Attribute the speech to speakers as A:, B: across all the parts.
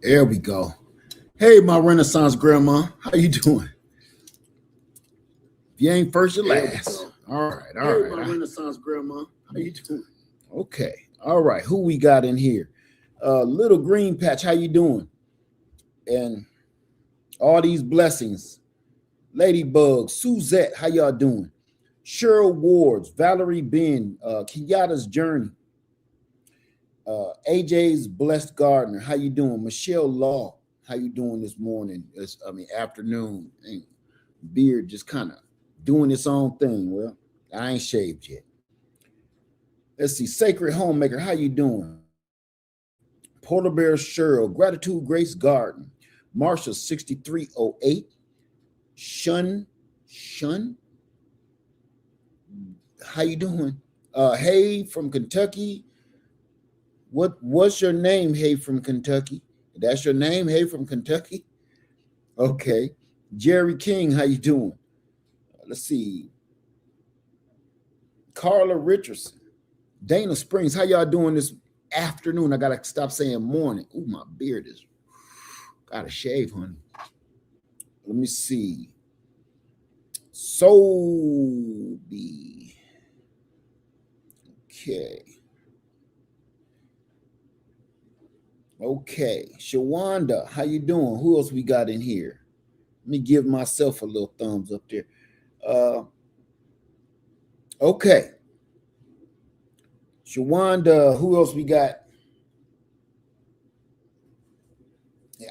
A: There we go. Hey, my Renaissance grandma, how you doing? If you ain't first, you last. All right, all right.
B: Hey, my Renaissance grandma, how you doing?
A: Okay, all right. Who we got in here? Little Green Patch, how you doing? And all these blessings. Ladybug, Suzette, how y'all doing? Cheryl Wards, Valerie Ben, Kenyatta's Journey, AJ's Blessed Gardener, how you doing? Michelle Law, how you doing this morning? Afternoon. Beard just kind of doing its own thing. Well, I ain't shaved yet. Let's see. Sacred Homemaker, how you doing? Polar Bear Cheryl, Gratitude Grace Garden, Marsha 6308, Shun, how you doing? Hey from Kentucky. What's your name, Hey from Kentucky? That's your name, Hey from Kentucky? Okay. Jerry King, how you doing? Let's see. Carla Richardson, Dana Springs, how y'all doing this afternoon? I gotta stop saying morning. Ooh, my beard is gotta shave, honey. Let me see. Sobe. Okay. Shawanda, how you doing? Who else we got in here? Let me give myself a little thumbs up there. Okay. Shawanda, who else we got?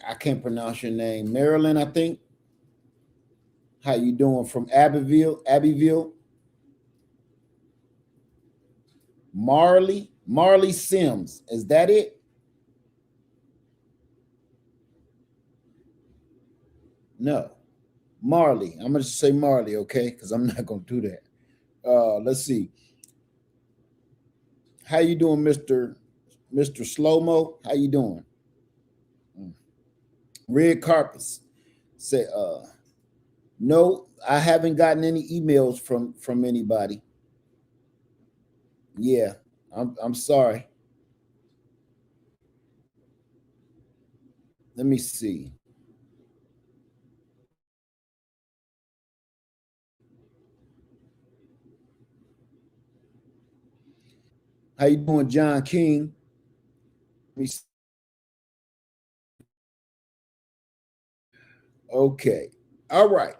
A: I can't pronounce your name. Marilyn, I think. How you doing? From Abbeville. Marley Sims. Is that it? No. Marley. I'm going to say Marley, okay? Because I'm not going to do that. Let's see. How you doing, Mr. Slow-Mo? How you doing? Red Carpets. Say, no, I haven't gotten any emails from anybody. Yeah, I'm sorry. Let me see. How you doing, John King? Okay. All right.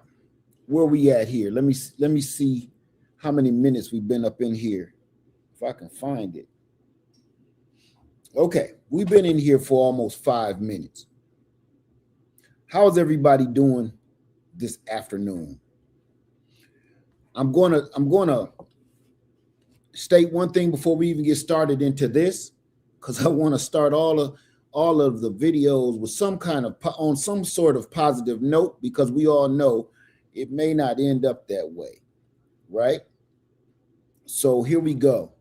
A: Where we at here? Let me see how many minutes we've been up in here. If I can find it. Okay. We've been in here for almost 5 minutes. How's everybody doing this afternoon? I'm gonna state one thing before we even get started into this, because I want to start all of the videos with on some sort of positive note, because we all know it may not end up that way, right? So here we go.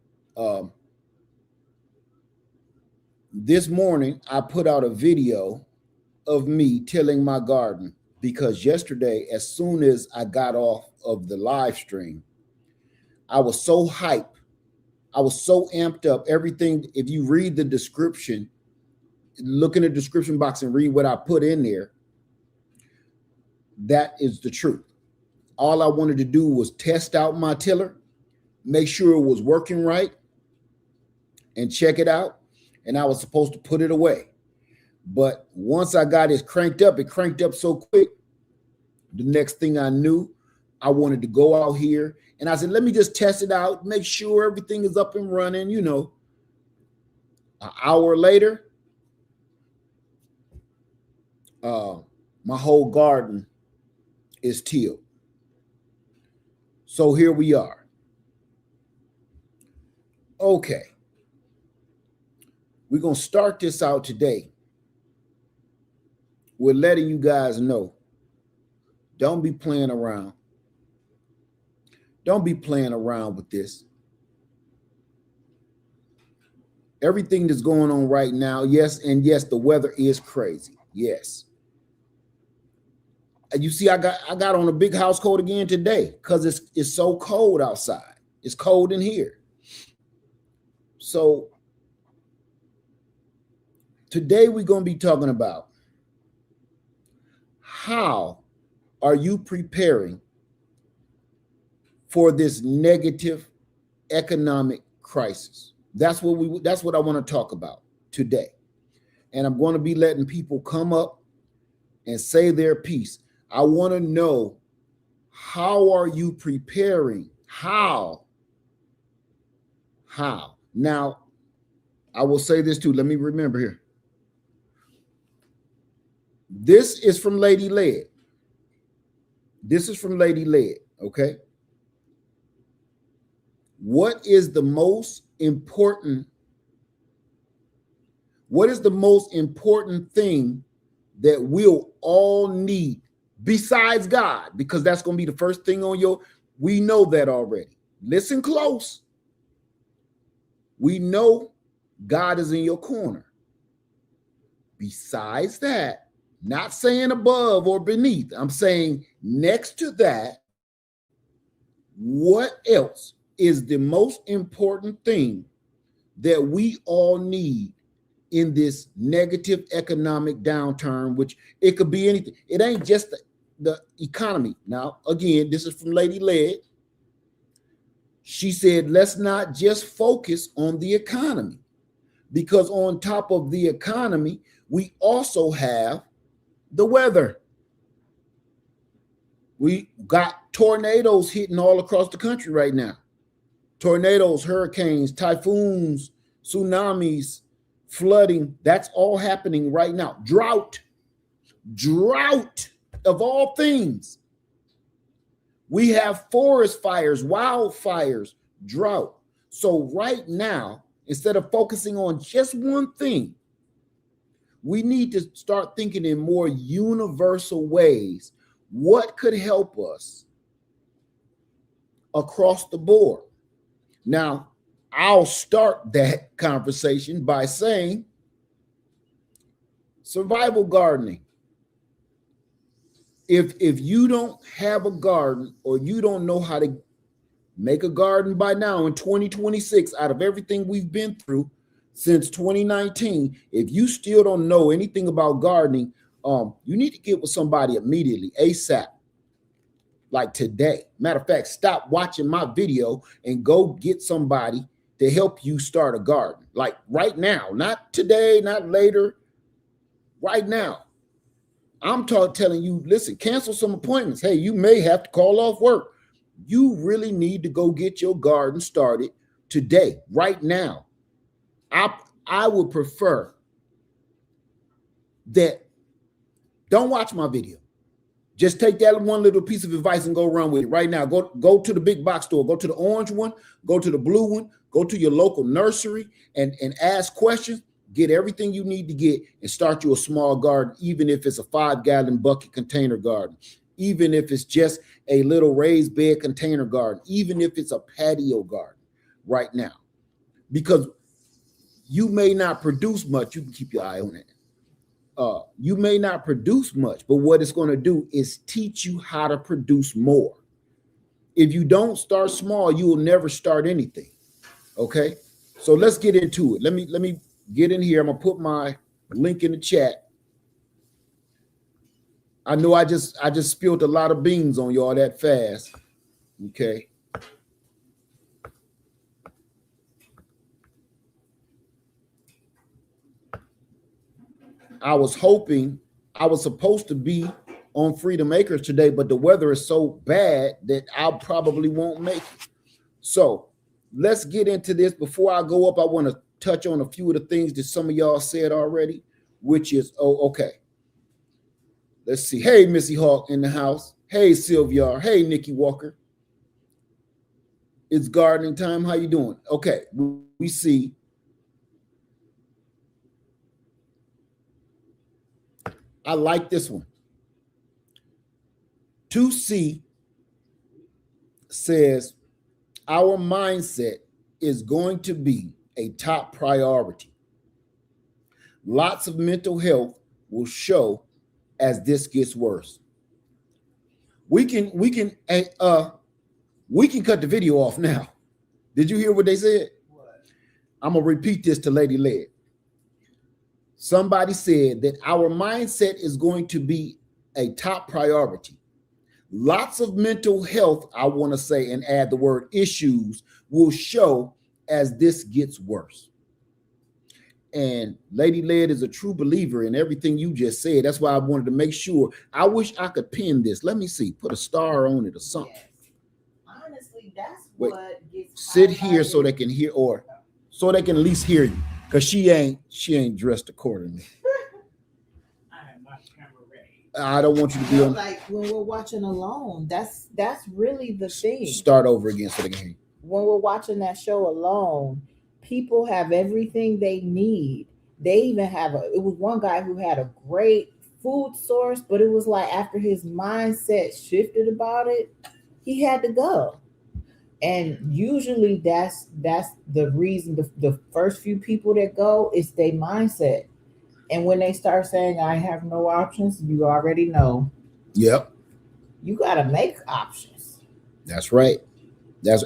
A: This morning I put out a video of me tilling my garden, because yesterday, as soon as I got off of the live stream, I was so hyped. I was so amped up. Everything, if you read the description, look in the description box and read what I put in there, that is the truth. All I wanted to do was test out my tiller, make sure it was working right, and check it out. And I was supposed to put it away. But once I got it cranked up so quick, the next thing I knew, I wanted to go out here. And I said, let me just test it out, make sure everything is up and running. You know, an hour later, my whole garden is tilled. So here we are. Okay. We're going to start this out today. We're letting you guys know, don't be playing around. Don't be playing around with this. Everything that's going on right now, yes, the weather is crazy. Yes. You see, I got on a big house coat again today because it's so cold outside. It's cold in here. So Today we're going to be talking about how are you preparing for this negative economic crisis. That's what I want to talk about today. And I'm going to be letting people come up and say their piece. I want to know, how are you preparing? How? Now, I will say this too. Let me remember here. This is from Lady Led. Okay? What is the most important thing that we'll all need besides God? Because that's going to be the first thing on we know that already. Listen close. We know God is in your corner. Besides that, not saying above or beneath, I'm saying next to that, what else is the most important thing that we all need in this negative economic downturn, which it could be anything. It ain't just the economy. Now, again, this is from Lady Led. She said, let's not just focus on the economy, because on top of the economy, we also have the weather. We got tornadoes hitting all across the country right now. Tornadoes, hurricanes, typhoons, tsunamis, flooding, that's all happening right now. Drought of all things. We have forest fires, wildfires, drought. So right now, instead of focusing on just one thing, we need to start thinking in more universal ways. What could help us across the board? Now, I'll start that conversation by saying survival gardening. If you don't have a garden, or you don't know how to make a garden by now in 2026, out of everything we've been through since 2019, if you still don't know anything about gardening, you need to get with somebody immediately, ASAP, like today. Matter of fact, stop watching my video and go get somebody to help you start a garden, like right now, not today, not later, right now. I'm telling you, listen, cancel some appointments. Hey, you may have to call off work. You really need to go get your garden started today, right now. I would prefer that don't watch my video. Just take that one little piece of advice and go run with it right now. Go to the big box store, go to the orange one, go to the blue one, go to your local nursery and ask questions. Get everything you need to get and start you a small garden, even if it's a 5-gallon bucket container garden, even if it's just a little raised bed container garden, even if it's a patio garden right now. Because you may not produce much. You can keep your eye on it. You may not produce much, but what it's going to do is teach you how to produce more. If you don't start small, you will never start anything. Okay, so let's get into it. Let me get in here. I'm gonna put my link in the chat. I know I just spilled a lot of beans on y'all that fast. Okay. I was hoping I was supposed to be on Freedom Acres today, but the weather is so bad that I probably won't make it. So let's get into this. Before I go up, I want to touch on a few of the things that some of y'all said already, which is, okay. Let's see. Hey, Missy Hawk in the house. Hey, Sylvia. Hey, Nikki Walker. It's gardening time. How you doing? Okay, we see. I like this one. 2C says, our mindset is going to be a top priority. Lots of mental health will show as this gets worse. We can cut the video off now. Did you hear what they said? What? I'm gonna repeat this to Lady Led. Somebody said that our mindset is going to be a top priority. Lots of mental health, I want to say, and add the word issues, will show as this gets worse. And Lady Led is a true believer in everything you just said. That's why I wanted to make sure. I wish I could pin this. Let me see. Put a star on it or something.
C: Yes. Honestly, that's
A: Wait,
C: what gets
A: sit here so
C: highlighted.
A: they can hear, or so they can at least hear you. Because she ain't dressed accordingly.
D: I have my camera ready.
A: I don't want you to be
C: No,
A: on.
C: like when we're watching Alone, that's really the thing.
A: Start over again so they can hear you.
C: When we're watching that show Alone, people have everything they need. They even have it was one guy who had a great food source, but it was like after his mindset shifted about it, he had to go. And usually that's the reason. The first few people that go, it's their mindset. And when they start saying I have no options, you already know
A: Yep,
C: you gotta make options.
A: that's right.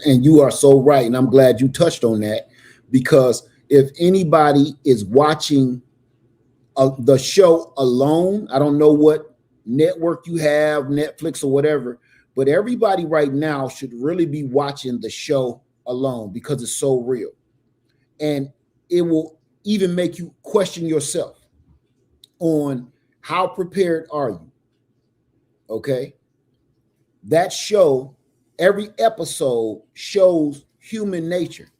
A: And you are so right. And I'm glad you touched on that, because if anybody is watching the show Alone, I don't know what network you have, Netflix or whatever, but everybody right now should really be watching the show Alone because it's so real. And it will even make you question yourself on how prepared are you? Okay. That show, every episode shows human nature,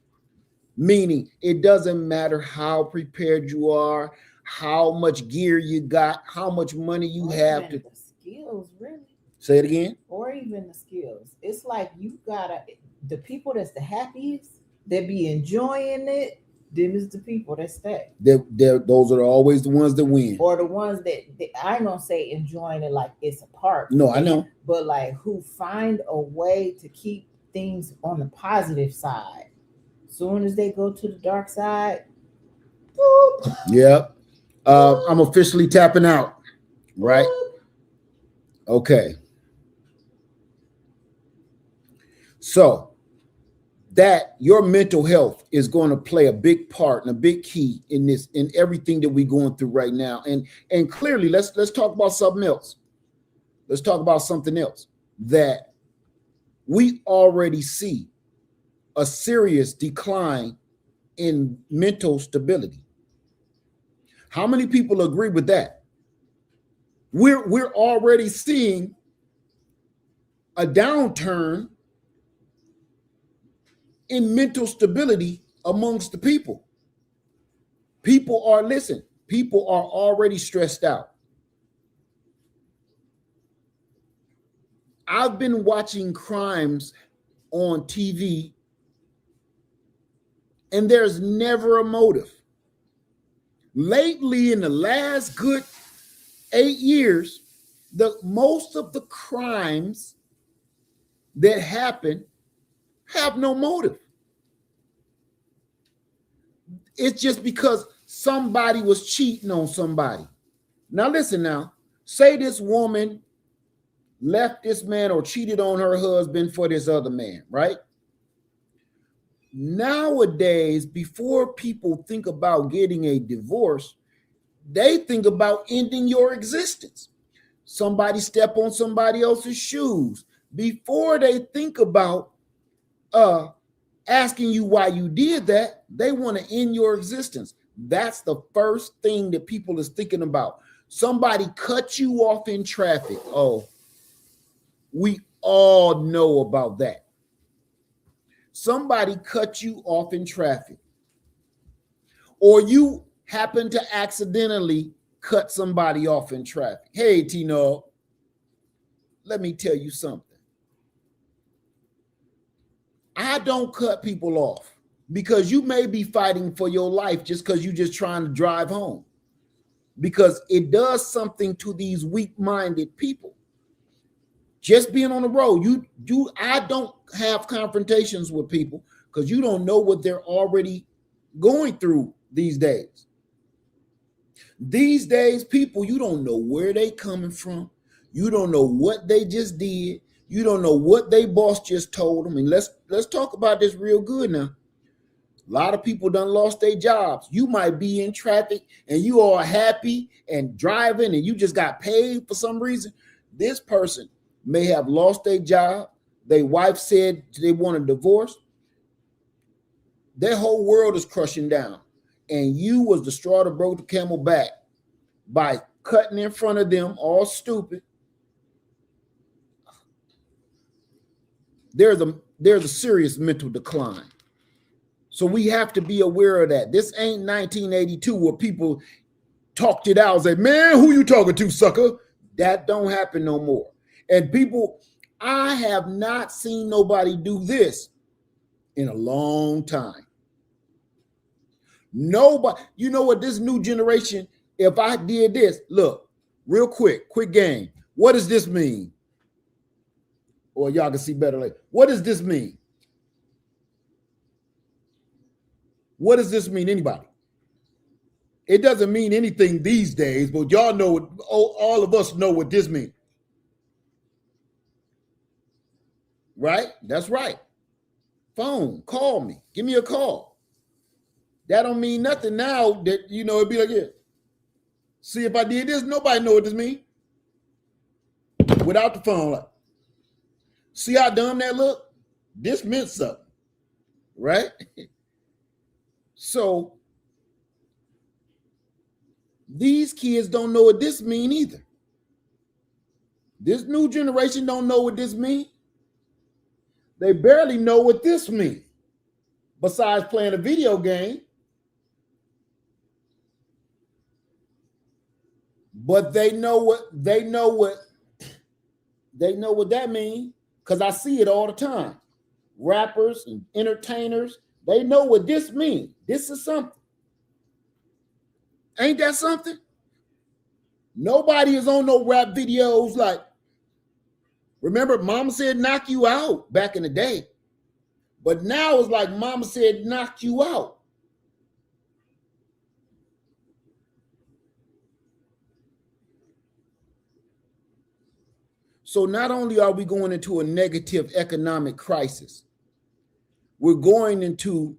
A: meaning it doesn't matter how prepared you are, how much gear you got, how much money you
C: Or
A: have
C: even
A: to
C: the skills, really.
A: say it again.
C: Or even the skills. It's like you gotta the people that's the happiest, that be enjoying it, them is the people that stay.
A: Those are always the ones that win.
C: Or the ones that I don't say enjoying it like it's a park.
A: No, I know.
C: But like who find a way to keep things on the positive side. Soon as they go to the dark side, boop,
A: Yep. I'm officially tapping out. Right. Okay. So that your mental health is going to play a big part and a big key in this, in everything that we're going through right now. And clearly, let's talk about something else. Let's talk about something else that we already see a serious decline in mental stability. How many people agree with that? We're already seeing a downturn in mental stability amongst the people. People are already stressed out. I've been watching crimes on TV, and there's never a motive. Lately, in the last good 8 years, most of the crimes that happen have no motive. It's just because somebody was cheating on somebody. Now listen now, say this woman left this man or cheated on her husband for this other man, right? Nowadays, before people think about getting a divorce, they think about ending your existence. Somebody step on somebody else's shoes. Before they think about asking you why you did that, they want to end your existence. That's the first thing that people is thinking about. Somebody cut you off in traffic. Oh, we all know about that. Somebody cut you off in traffic, or you happen to accidentally cut somebody off in traffic. Hey, Tino, let me tell you something. I don't cut people off because you may be fighting for your life just because you're just trying to drive home, because it does something to these weak-minded people. Just being on the road, I don't have confrontations with people because you don't know what they're already going through these days. These days, people, you don't know where they coming from. You don't know what they just did. You don't know what they boss just told them. And let's talk about this real good now. A lot of people done lost their jobs. You might be in traffic and you are happy and driving and you just got paid for some reason. This person may have lost their job. Their wife said they want a divorce. Their whole world is crushing down. And you was the straw that broke the camel back by cutting in front of them, all stupid. There's a serious mental decline. So we have to be aware of that. This ain't 1982 where people talked it out and say, man, who you talking to, sucker? That don't happen no more. And people, I have not seen nobody do this in a long time. Nobody, you know what, this new generation, if I did this, look, real quick game. What does this mean? Or y'all can see better later. What does this mean? What does this mean, anybody? It doesn't mean anything these days, but y'all know, all of us know what this means. Right? That's right. Phone, call me, give me a call. That don't mean nothing now that, you know, it'd be like, yeah. See, if I did this, nobody know what this means. Without the phone, like, see how dumb that look? This meant something, right? So these kids don't know what this mean either. This new generation don't know what this mean. They barely know what this mean. Besides playing a video game. But they know what that means, because I see it all the time. Rappers and entertainers, they know what this means. This is something. Ain't that something? Nobody is on no rap videos like, remember, mama said knock you out back in the day. But now it's like mama said knock you out. So not only are we going into a negative economic crisis, we're going into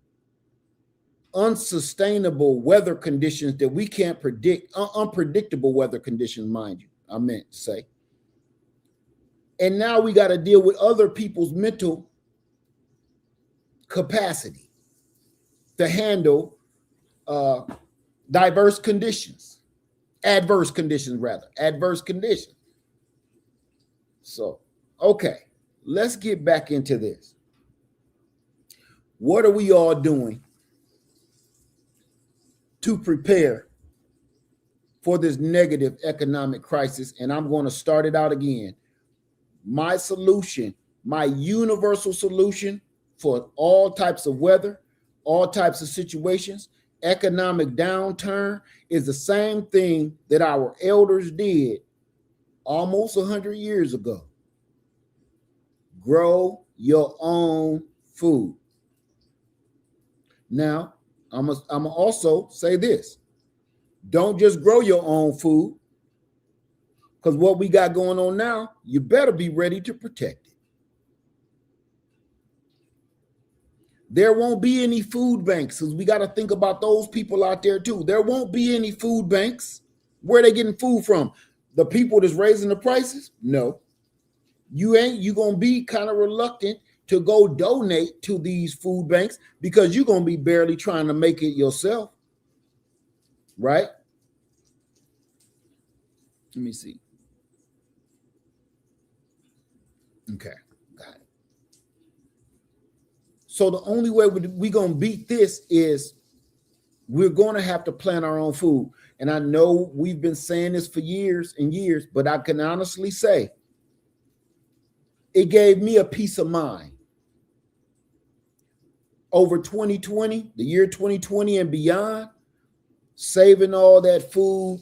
A: unsustainable weather conditions that we can't predict, unpredictable weather conditions, mind you, I meant to say. And now we got to deal with other people's mental capacity to handle adverse conditions. So, okay, let's get back into this. What are we all doing to prepare for this negative economic crisis? And I'm going to start it out again. My solution, my universal solution for all types of weather, all types of situations, economic downturn, is the same thing that our elders did almost 100 years ago. Grow your own food. Now, I'm gonna also say this. Don't just grow your own food, because what we got going on now, you better be ready to protect it. There won't be any food banks, because we got to think about those people out there too. There won't be any food banks. Where are they getting food from? The people that's raising the prices? No. You gonna be kind of reluctant to go donate to these food banks because you're gonna be barely trying to make it yourself, right? Let me see. Okay, got it. So the only way we're gonna beat this is we're gonna have to plant our own food. And I know we've been saying this for years and years, but I can honestly say it gave me a peace of mind. Over 2020, the year 2020 and beyond, saving all that food,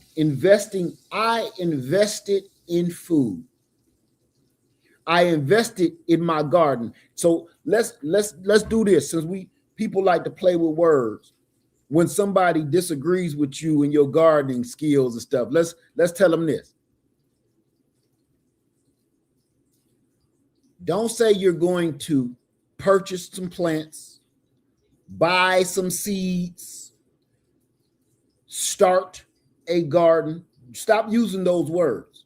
A: I invested in food. I invested in my garden. So let's do this, since people like to play with words. When somebody disagrees with you in your gardening skills and stuff, let's tell them this. Don't say you're going to purchase some plants buy some seeds, start a garden. Stop using those words,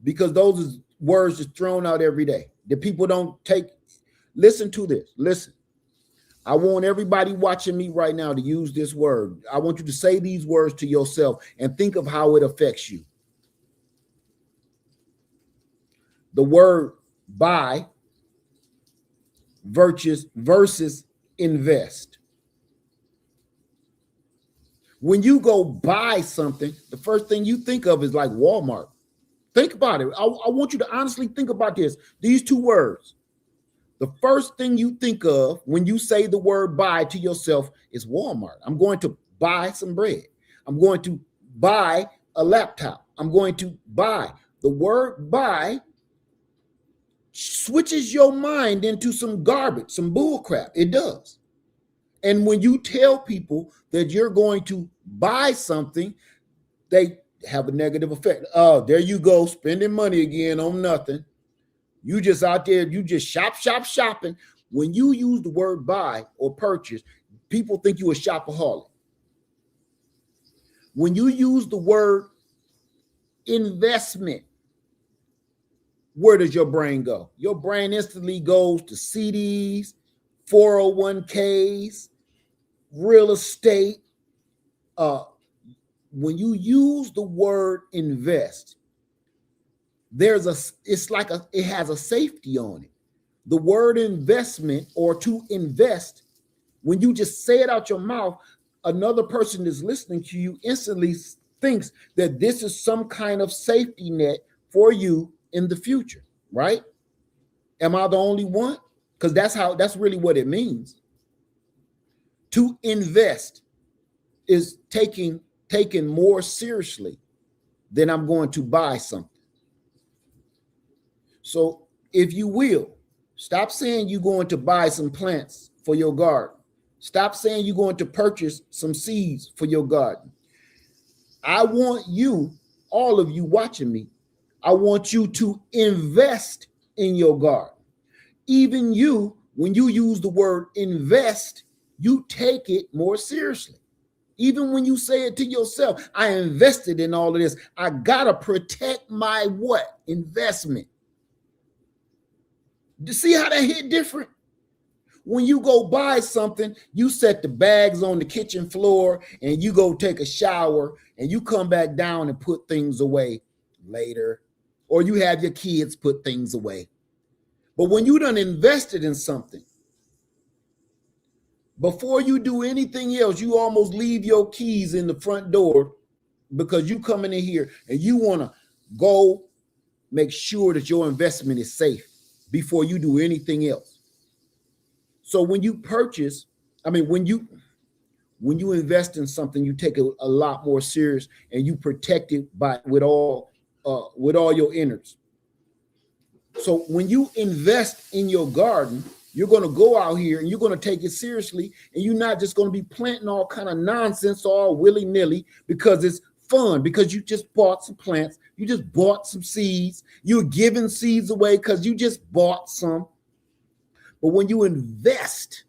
A: because those is words just thrown out every day that people don't take. Listen to this. Listen. I want everybody watching me right now to use this word. I want you to say these words to yourself and think of how it affects you. The word buy versus invest. When you go buy something, the first thing you think of is like Walmart. Think about it. I want you to honestly think about this. These two words. The first thing you think of when you say the word buy to yourself is Walmart. I'm going to buy some bread. I'm going to buy a laptop. I'm going to buy. The word buy switches your mind into some garbage, some bull crap. It does. And when you tell people that you're going to buy something, they have a negative effect. Oh, there you go, spending money again on nothing. You just out there, you just shopping. When you use the word buy or purchase, people think you a shopaholic. When you use the word investment, where does your brain go? Your brain instantly goes to CDs, 401ks, real estate. When you use the word invest, it has a safety on it. The word investment, or to invest, when you just say it out your mouth, another person is listening to you instantly thinks that this is some kind of safety net for you in the future, right? Am I the only one? Because that's really what it means. To invest is taken more seriously than I'm going to buy something. So if you will, stop saying you're going to buy some plants for your garden. Stop saying you're going to purchase some seeds for your garden. I want you, all of you watching me, I want you to invest in your garden. Even you, when you use the word invest, you take it more seriously. Even when you say it to yourself, I invested in all of this. I gotta protect my what? Investment. You see how that hit different? When you go buy something, you set the bags on the kitchen floor and you go take a shower and you come back down and put things away later, or you have your kids put things away. But when you done invested in something, before you do anything else, you almost leave your keys in the front door because you coming in here and you want to go make sure that your investment is safe before you do anything else. So when you purchase, when you invest in something, you take a lot more serious and you protect it with all your innards. So when you invest in your garden, you're going to go out here and you're going to take it seriously, and you're not just going to be planting all kind of nonsense all willy-nilly because it's fun, because you just bought some plants, you just bought some seeds, you're giving seeds away because you just bought some. But when you invest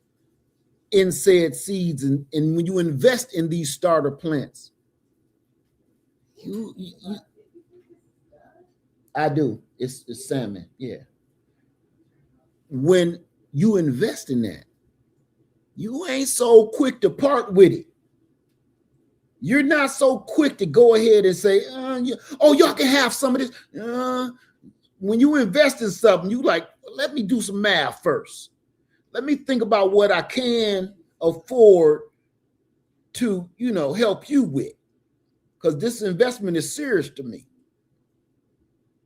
A: in said seeds and when you invest in these starter plants, I do. It's salmon, yeah. When you invest in that, you ain't so quick to part with it. You're not so quick to go ahead and say, y'all can have some of this. When you invest in something, you like, let me do some math first. Let me think about what I can afford to, help you with, because this investment is serious to me.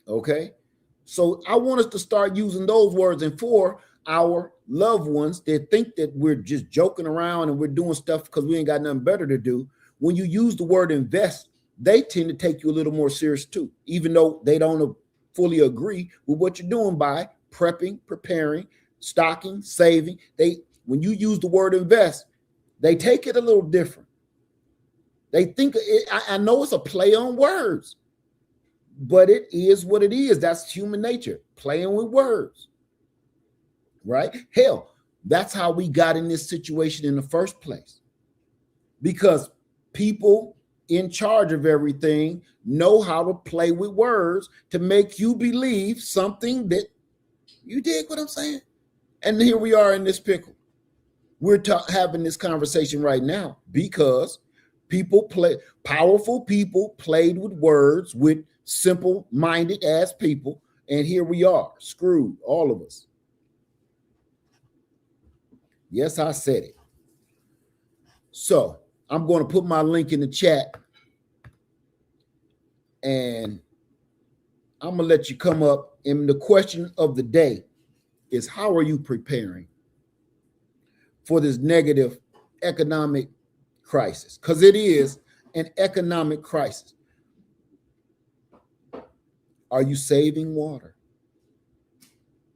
A: Okay? So I want us to start using those words, and for our loved ones that think that we're just joking around and we're doing stuff because we ain't got nothing better to do. When you use the word invest, they tend to take you a little more serious too, even though they don't fully agree with what you're doing by prepping, preparing, stocking, saving. When you use the word invest, they take it a little different. They think I know it's a play on words, but it is what it is. That's human nature, playing with words, right? Hell, That's how we got in this situation in the first place. Because people in charge of everything know how to play with words to make you believe something that you dig what I'm saying. And here we are in this pickle. We're having this conversation right now because powerful people played with words with simple-minded ass people, and here we are, screwed, all of us. Yes, I said it. So I'm going to put my link in the chat, and I'm going to let you come up. And the question of the day is, how are you preparing for this negative economic crisis? Because it is an economic crisis. Are you saving water?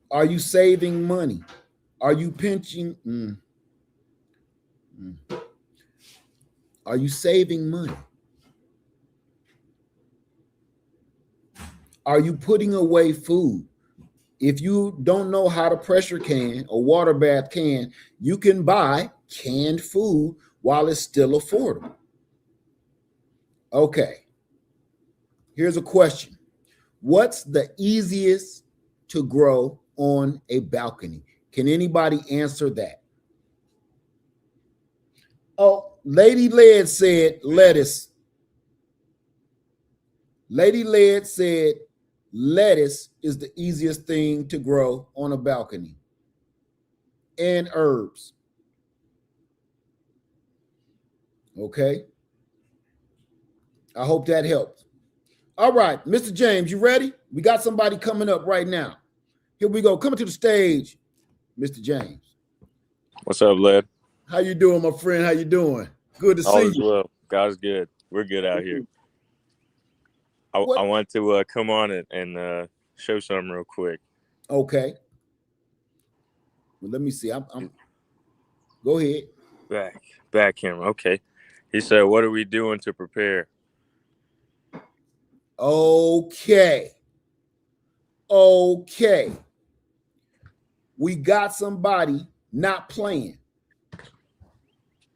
A: Are you saving money? Are you pinching? Are you saving money? Are you putting away food? If you don't know how to pressure can or water bath can, you can buy canned food while it's still affordable. Okay. Here's a question. What's the easiest to grow on a balcony? Can anybody answer that? Oh, Lady Led said lettuce. Lady Led said lettuce is the easiest thing to grow on a balcony. And herbs. Okay. I hope that helps. All right, Mr. James, you ready? We got somebody coming up right now. Here we go. Coming to the stage, Mr. James.
E: What's up, Led?
A: How you doing, my friend? How you doing? Good to
E: All
A: see
E: is
A: you.
E: well. God is good. We're good out here. I want to come on and show something real quick.
A: Okay. Well, let me see. Go ahead.
E: Back camera. Okay. He said, "What are we doing to prepare?"
A: Okay. We got somebody not playing.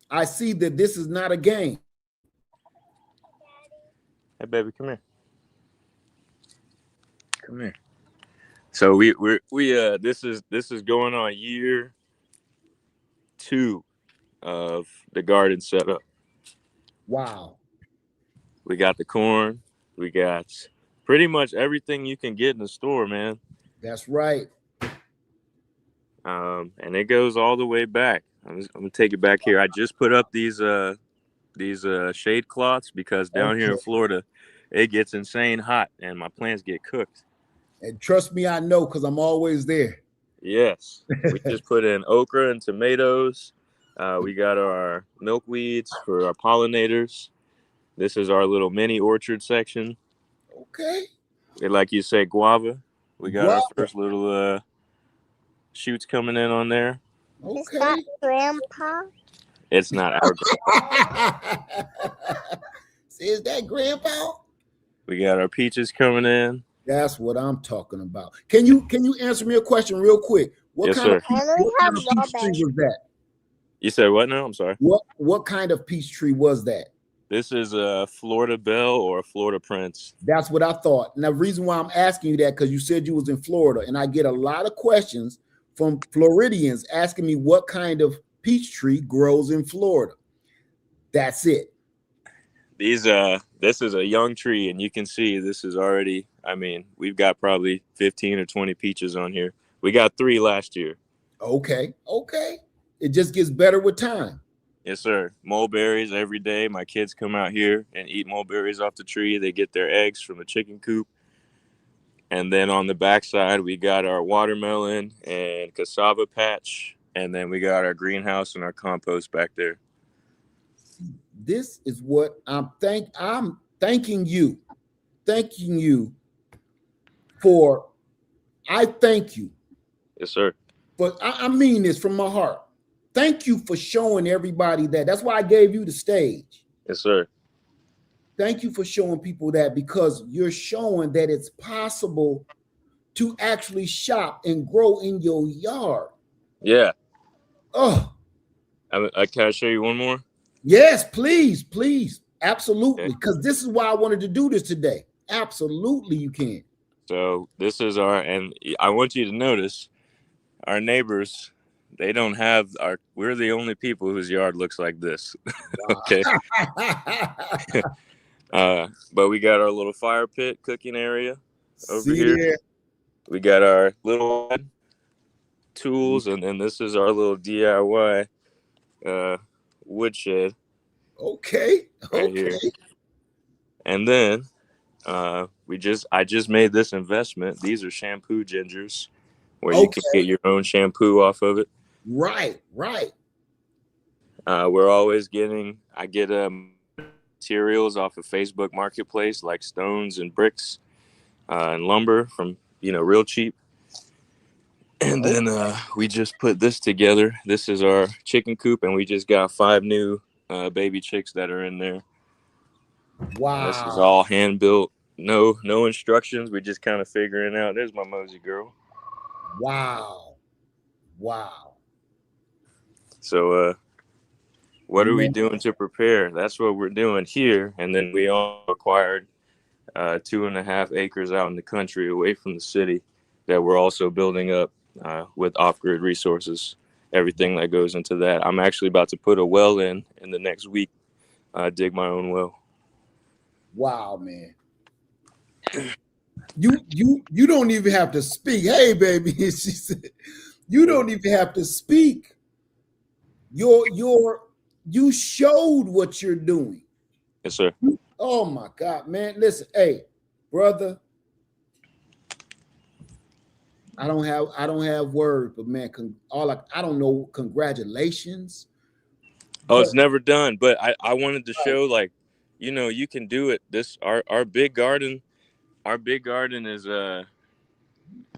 A: I see that this is not a game.
E: Hey, baby, come here. Come here. So we this is going on year 2 of the garden setup.
A: Wow.
E: We got the corn. We got pretty much everything you can get in the store, man.
A: That's right.
E: And it goes all the way back. I'm gonna take it back here. I just put up these shade cloths because down here in Florida, it gets insane hot and my plants get cooked.
A: And trust me, I know, because I'm always there.
E: Yes. We just put in okra and tomatoes. We got our milkweeds for our pollinators. This is our little mini orchard section.
A: Okay.
E: Like you say, guava. We got
A: Guava.
E: our first little shoots coming in on there.
A: Okay.
F: Is that Grandpa?
E: It's not our
A: Is that Grandpa?
E: We got our peaches coming in.
A: That's what I'm talking about. Can you answer me a question real quick?
E: Yes, sir.
A: What kind of peach tree was that?
E: You said what now? I'm sorry.
A: What kind of peach tree was that?
E: This is a Florida Belle or a Florida Prince.
A: That's what I thought. Now, the reason why I'm asking you that, because you said you was in Florida, and I get a lot of questions from Floridians asking me what kind of peach tree grows in Florida. That's it.
E: This is a young tree, and you can see this is already, we've got probably 15 or 20 peaches on here. We got 3 last year.
A: Okay. It just gets better with time.
E: Yes, sir. Mulberries every day. My kids come out here and eat mulberries off the tree. They get their eggs from the chicken coop. And then on the backside, we got our watermelon and cassava patch. And then we got our greenhouse and our compost back there.
A: This is what I'm thanking you. Thanking you for. I thank you.
E: Yes, sir.
A: But I mean this from my heart. Thank you for showing everybody that. That's why I gave you the stage.
E: Yes, sir.
A: Thank you for showing people that, because you're showing that it's possible to actually shop and grow in your yard.
E: Yeah.
A: Oh,
E: Can I show you one more?
A: yes, please, please.
E: Okay.
A: Absolutely. Because this is why I wanted to do this today. Absolutely, you can.
E: So this is and I want you to notice our neighbors. They don't have we're the only people whose yard looks like this. Okay. But we got our little fire pit cooking area over
A: See
E: here.
A: there?
E: We got our little tools, and then this is our little DIY woodshed
A: Okay.
E: right
A: Okay.
E: here. And then I just made this investment. These are shampoo gingers where you
A: Okay.
E: can get your own shampoo off of it.
A: Right. Right.
E: We're always I get materials off of Facebook Marketplace like stones and bricks and lumber from, real cheap. And
A: Oh,
E: then we just put this together. This is our chicken coop, and we just got 5 new baby chicks that are in there. And this is
A: wow.
E: all hand built. No instructions. We just kind of figuring out. There's my Mosey girl.
A: Wow. Wow.
E: So what are we
A: Man.
E: doing to prepare? That's what we're doing here. And then we all acquired 2.5 acres out in the country away from the city that we're also building up with off-grid resources, everything that goes into that. I'm actually about to put a well in the next week, dig my own well.
A: Wow, man. You don't even have to speak. Hey, baby, she said, you don't even have to speak. You showed what you're doing.
E: Yes, sir.
A: Oh my God, man. Listen, hey, brother. I don't have words, but man, I don't know. Congratulations.
E: Oh,
A: But
E: it's never done. But I wanted to show, like, you can do it. This our big garden. Our big garden is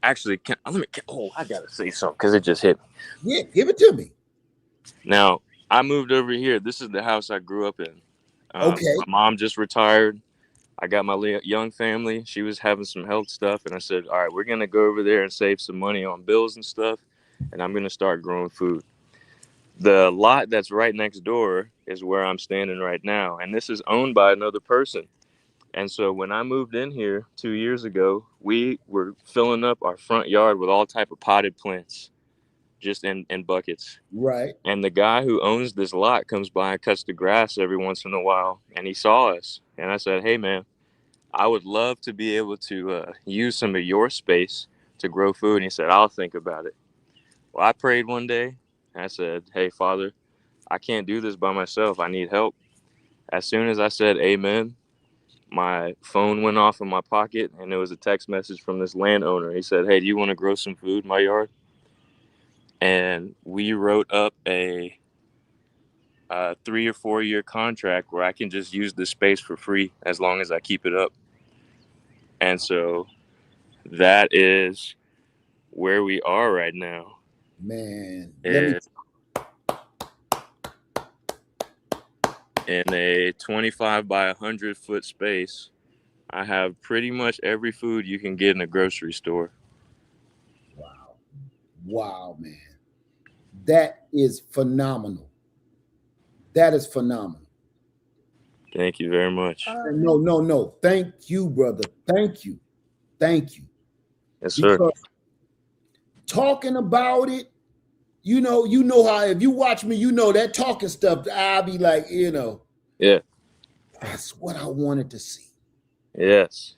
E: actually. I gotta say something because it just hit me.
A: yeah, give it to me.
E: Now I moved over here. This is the house I grew up in.
A: Okay.
E: My mom just retired. I got my young family. She was having some health stuff, and I said, "All right, we're gonna go over there and save some money on bills and stuff, and I'm gonna start growing food." The lot that's right next door is where I'm standing right now, and this is owned by another person. And so when I moved in here 2 years ago, we were filling up our front yard with all type of potted plants, just in buckets.
A: Right.
E: And the guy who owns this lot comes by and cuts the grass every once in a while, and he saw us, and I said, "Hey, man, I would love to be able to use some of your space to grow food." And he said, "I'll think about it." Well, I prayed one day, and I said, "Hey, Father, I can't do this by myself. I need help." As soon as I said amen, my phone went off in my pocket, and it was a text message from this landowner. He said, "Hey, do you want to grow some food in my yard?" And we wrote up a 3 or 4 year contract where I can just use the space for free as long as I keep it up. And so that is where we are right now.
A: Man,
E: In a 25 by 100-foot space, I have pretty much every food you can get in a grocery store.
A: wow, man. That is phenomenal. That is phenomenal.
E: Thank you very much.
A: No. Thank you, brother. Thank you.
E: Yes, sir.
A: Because talking about it, you know how if you watch me, that talking stuff, I'll be like,
E: Yeah.
A: that's what I wanted to see.
E: Yes.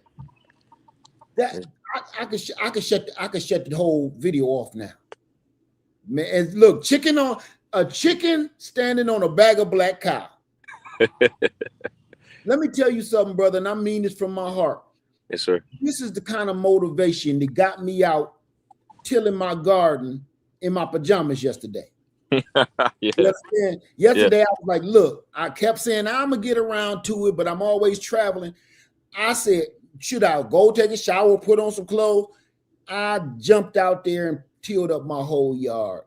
A: That I could shut the whole video off now. Man, and look, a chicken standing on a bag of black cow. Let me tell you something, brother, and I mean this from my heart.
E: Yes, sir.
A: This is the kind of motivation that got me out tilling my garden in my pajamas yesterday.
E: Yeah.
A: Yesterday, I was like, look, I kept saying I'm going to get around to it, but I'm always traveling. I said, should I go take a shower, put on some clothes? I jumped out there and tilled up my whole yard.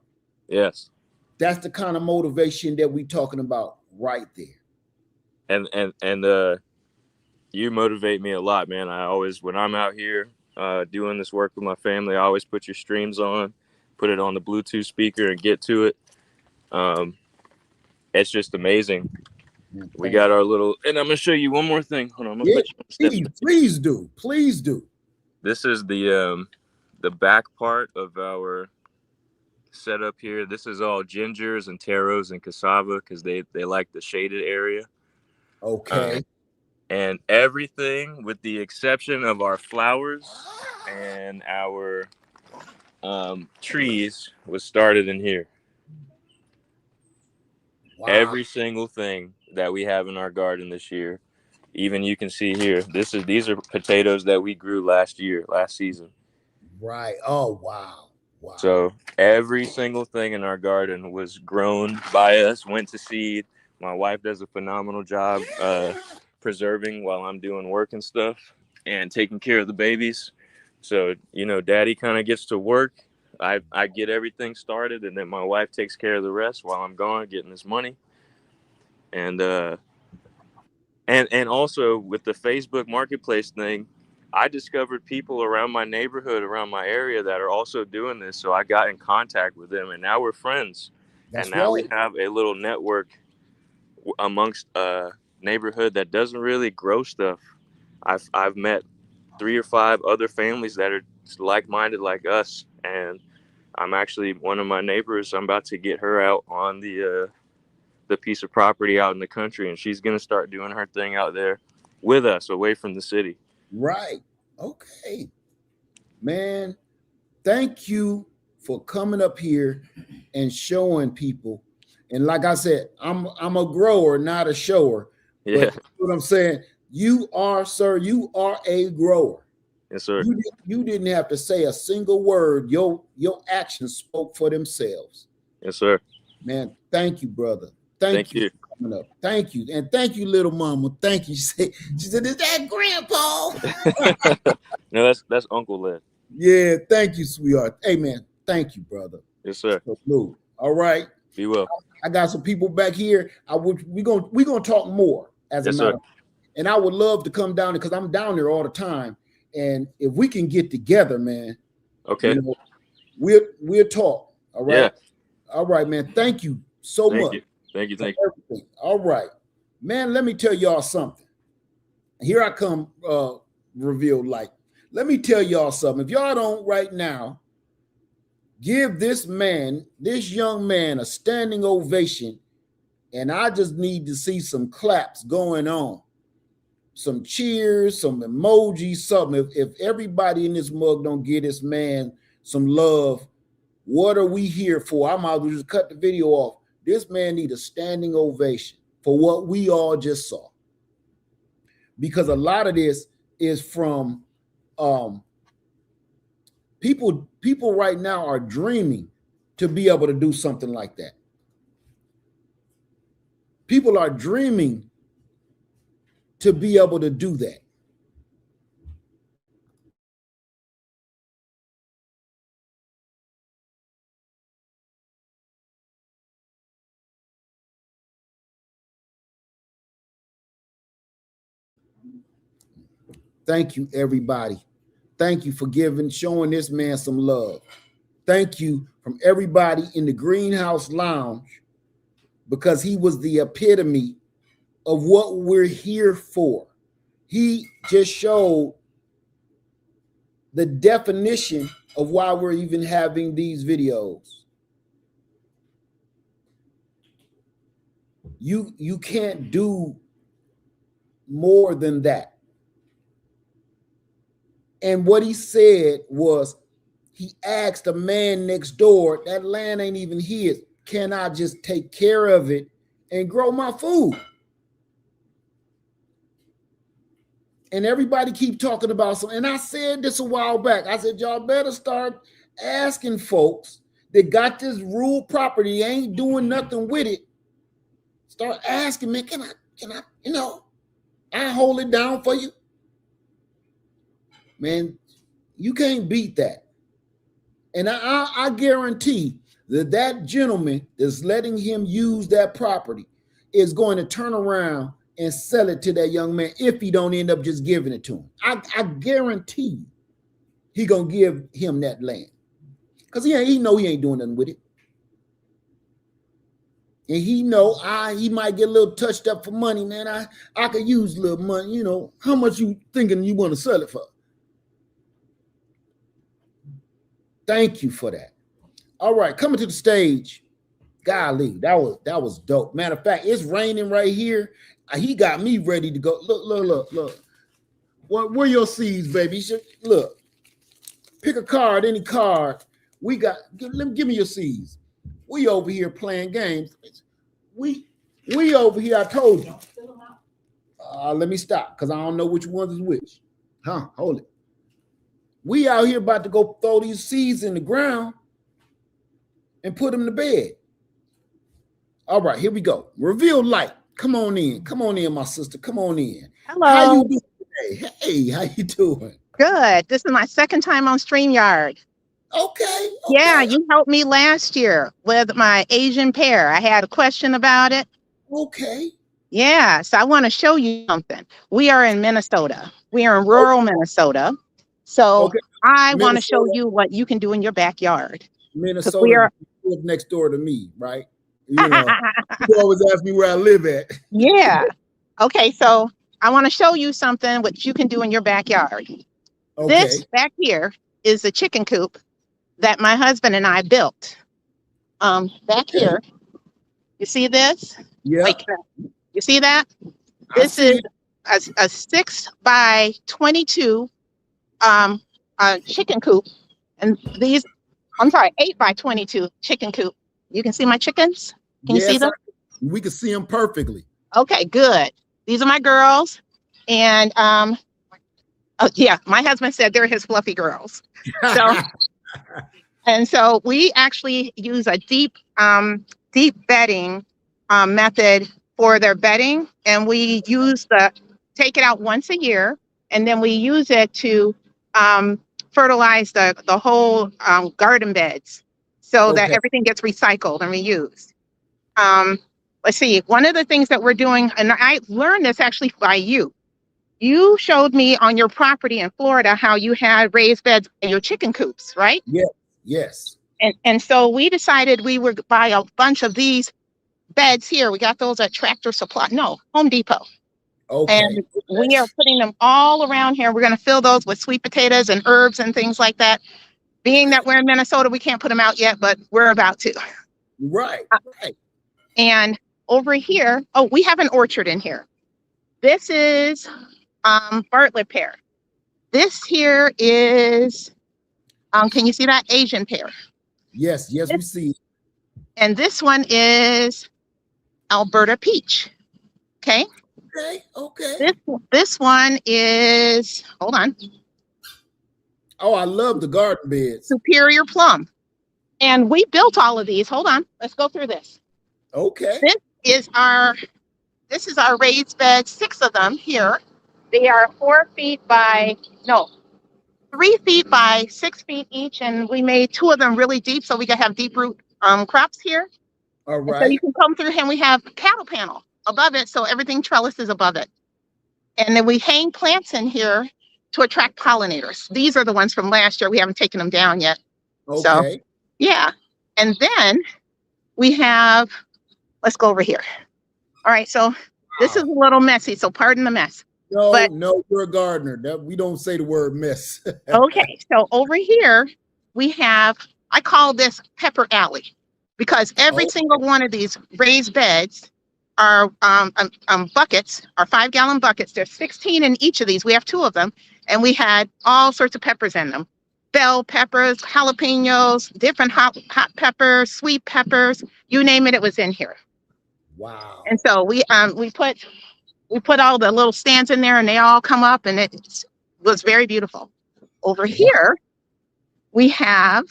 E: Yes.
A: That's the kind of motivation that we're talking about right there.
E: And you motivate me a lot, man. I always, when I'm out here doing this work with my family, I always put your streams on, put it on the Bluetooth speaker and get to it. Um, it's just amazing.
A: Man,
E: We got our little, and I'm gonna show you one more thing. Hold on, I'm gonna
A: yeah,
E: put you on step.
A: please do. Please do.
E: This is the back part of our setup here. This is all gingers and taros and cassava because they like the shaded area.
A: Okay.
E: And everything with the exception of our flowers and our trees was started in here.
A: Wow.
E: Every single thing that we have in our garden this year, even you can see here, these are potatoes that we grew last season.
A: Right. Oh, wow. Wow.
E: So every single thing in our garden was grown by us, went to seed. My wife does a phenomenal job preserving while I'm doing work and stuff and taking care of the babies. So, daddy kind of gets to work. I get everything started, and then my wife takes care of the rest while I'm gone getting this money. And also with the Facebook Marketplace thing, I discovered people around my neighborhood, around my area that are also doing this. So I got in contact with them, and now we're friends.
A: That's
E: and now
A: right.
E: we have a little network amongst a neighborhood that doesn't really grow stuff. I've met 3 or 5 other families that are like-minded like us, and I'm actually one of my neighbors. I'm about to get her out on the piece of property out in the country, and she's going to start doing her thing out there with us away from the city.
A: Right. Okay. Man, thank you for coming up here and showing people. And like I said, I'm a grower, not a shower.
E: Yeah.
A: But what I'm saying, you are, sir, you are a grower.
E: Yes, sir.
A: You didn't have to say a single word. Your actions spoke for themselves.
E: Yes, sir.
A: Man, thank you, brother. Thank you for coming up. Thank you. And thank you, little mama. Thank you. She said, is that grandpa?
E: No, that's Uncle Led.
A: Yeah, thank you, sweetheart. Hey, man, thank you, brother.
E: Yes, sir.
A: So, all right.
E: Be well.
A: I got some people back here. We're gonna talk more as a matter. And I would love to come down because I'm down there all the time. And if we can get together, man,
E: okay,
A: we'll talk. All right.
E: Yeah.
A: All right, man. Thank you so much.
E: Thank you.
A: Everything. All right, man. Let me tell y'all something. Here I come, revealed light. Let me tell y'all something. If y'all don't right now, give this young man, a standing ovation, and I just need to see some claps going on, some cheers, some emojis, something. If everybody in this mug don't give this man some love, what are we here for? I might as well just cut the video off. This man needs a standing ovation for what we all just saw. Because a lot of this is from people right now are dreaming to be able to do something like that. People are dreaming to be able to do that. Thank you, everybody. Thank you for showing this man some love. Thank you from everybody in the Greenhouse Lounge, because he was the epitome of what we're here for. He just showed the definition of why we're even having these videos. You can't do more than that. And what he said was, he asked the man next door, that land ain't even his. Can I just take care of it and grow my food? And everybody keep talking about something. And I said this a while back. I said, y'all better start asking folks that got this rural property, ain't doing nothing with it. Start asking, man, can I, I hold it down for you? Man, you can't beat that. And I guarantee that gentleman that's letting him use that property is going to turn around and sell it to that young man if he don't end up just giving it to him. I guarantee you he gonna give him that land, because he know he ain't doing nothing with it. and he know he might get a little touched up for money, man. I could use a little money, you know. How much you thinking you want to sell it for? Thank you for that. All right, coming to the stage. Golly, that was dope. Matter of fact, it's raining right here. He got me ready to go. Look. Where your seeds, baby? Look, pick a card, any card. We got. Give me your seeds. We over here playing games. We over here. I told you. Let me stop because I don't know which ones is which. Huh? Hold it. We out here about to go throw these seeds in the ground and put them to bed. All right, here we go. Reveal light. Come on in. Come on in, my sister. Come on in.
F: Hello.
A: How you doing today? Hey, how you doing?
F: Good. This is my second time on StreamYard.
A: Okay.
F: Yeah, you helped me last year with my Asian pear. I had a question about it.
A: Okay.
F: Yeah, so I want to show you something. We are in Minnesota. We are in rural Minnesota. So I want to show you what you can do in your backyard.
A: Minnesota,
F: we are
A: next door to me, right? You know, you always ask me where I live at.
F: Yeah. Okay, so I want to show you something what you can do in your backyard.
A: Okay.
F: This back here is a chicken coop that my husband and I built. Back here, you see this?
A: Yeah.
F: Wait, you see that? This is a 6 by 22 chicken coop, and these, I'm sorry, 8 by 22 chicken coop. You can see my chickens? Can you see them?
A: We can see them perfectly.
F: Okay, good. These are my girls, and yeah, my husband said they're his fluffy girls. So, and so we actually use a deep bedding method for their bedding, and we take it out once a year, and then we use it to fertilize the whole garden beds, so that everything gets recycled and reused. Let's see, one of the things that we're doing, and I learned this actually by you. You showed me on your property in Florida how you had raised beds in your chicken coops, right?
A: Yes.
F: And so we decided we would buy a bunch of these beds here. We got those at Home Depot.
A: Okay.
F: And we are putting them all around here. We're going to fill those with sweet potatoes and herbs and things like that. Being that we're in Minnesota, we can't put them out yet, but we're about to.
A: Right.
F: And over here, we have an orchard in here. This is Bartlett pear. This here is, can you see that? Asian pear.
A: Yes, we see.
F: And this one is Alberta peach. Okay. This one is, hold on.
A: Oh, I love the garden beds.
F: Superior plum. And we built all of these. Hold on. Let's go through this.
A: Okay.
F: This is our raised bed, 6 of them here. They are 3 feet by 6 feet each, and we made 2 of them really deep so we can have deep root crops here.
A: All right.
F: So you can come through here, and we have cattle panel above it, so everything trellises above it. And then we hang plants in here to attract pollinators. These are the ones from last year. We haven't taken them down yet.
A: Okay.
F: So, yeah. And then we have, let's go over here. All right, so this is a little messy, so pardon the mess.
A: No, you're a gardener. We don't say the word mess.
F: Okay, so over here we have, I call this Pepper Alley, because every single one of these raised beds are buckets, are 5-gallon buckets. There's 16 in each of these. We have 2 of them, and we had all sorts of peppers in them. Bell peppers, jalapenos, different hot peppers, sweet peppers, you name it, it was in here.
A: Wow.
F: And so we put all the little stands in there, and they all come up, and it was very beautiful. Over here, we have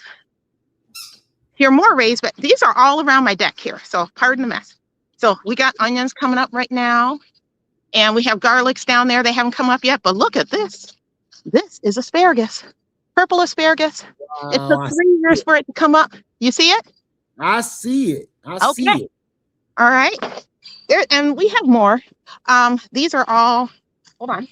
F: more raised, but these are all around my deck here. So pardon the mess. So we got onions coming up right now, and we have garlics down there. They haven't come up yet, but look at this. This is asparagus, purple asparagus. Wow, it took 3 years for it to come up. You see it?
A: I see it. I see it.
F: All right. And we have more. These are all, hold on.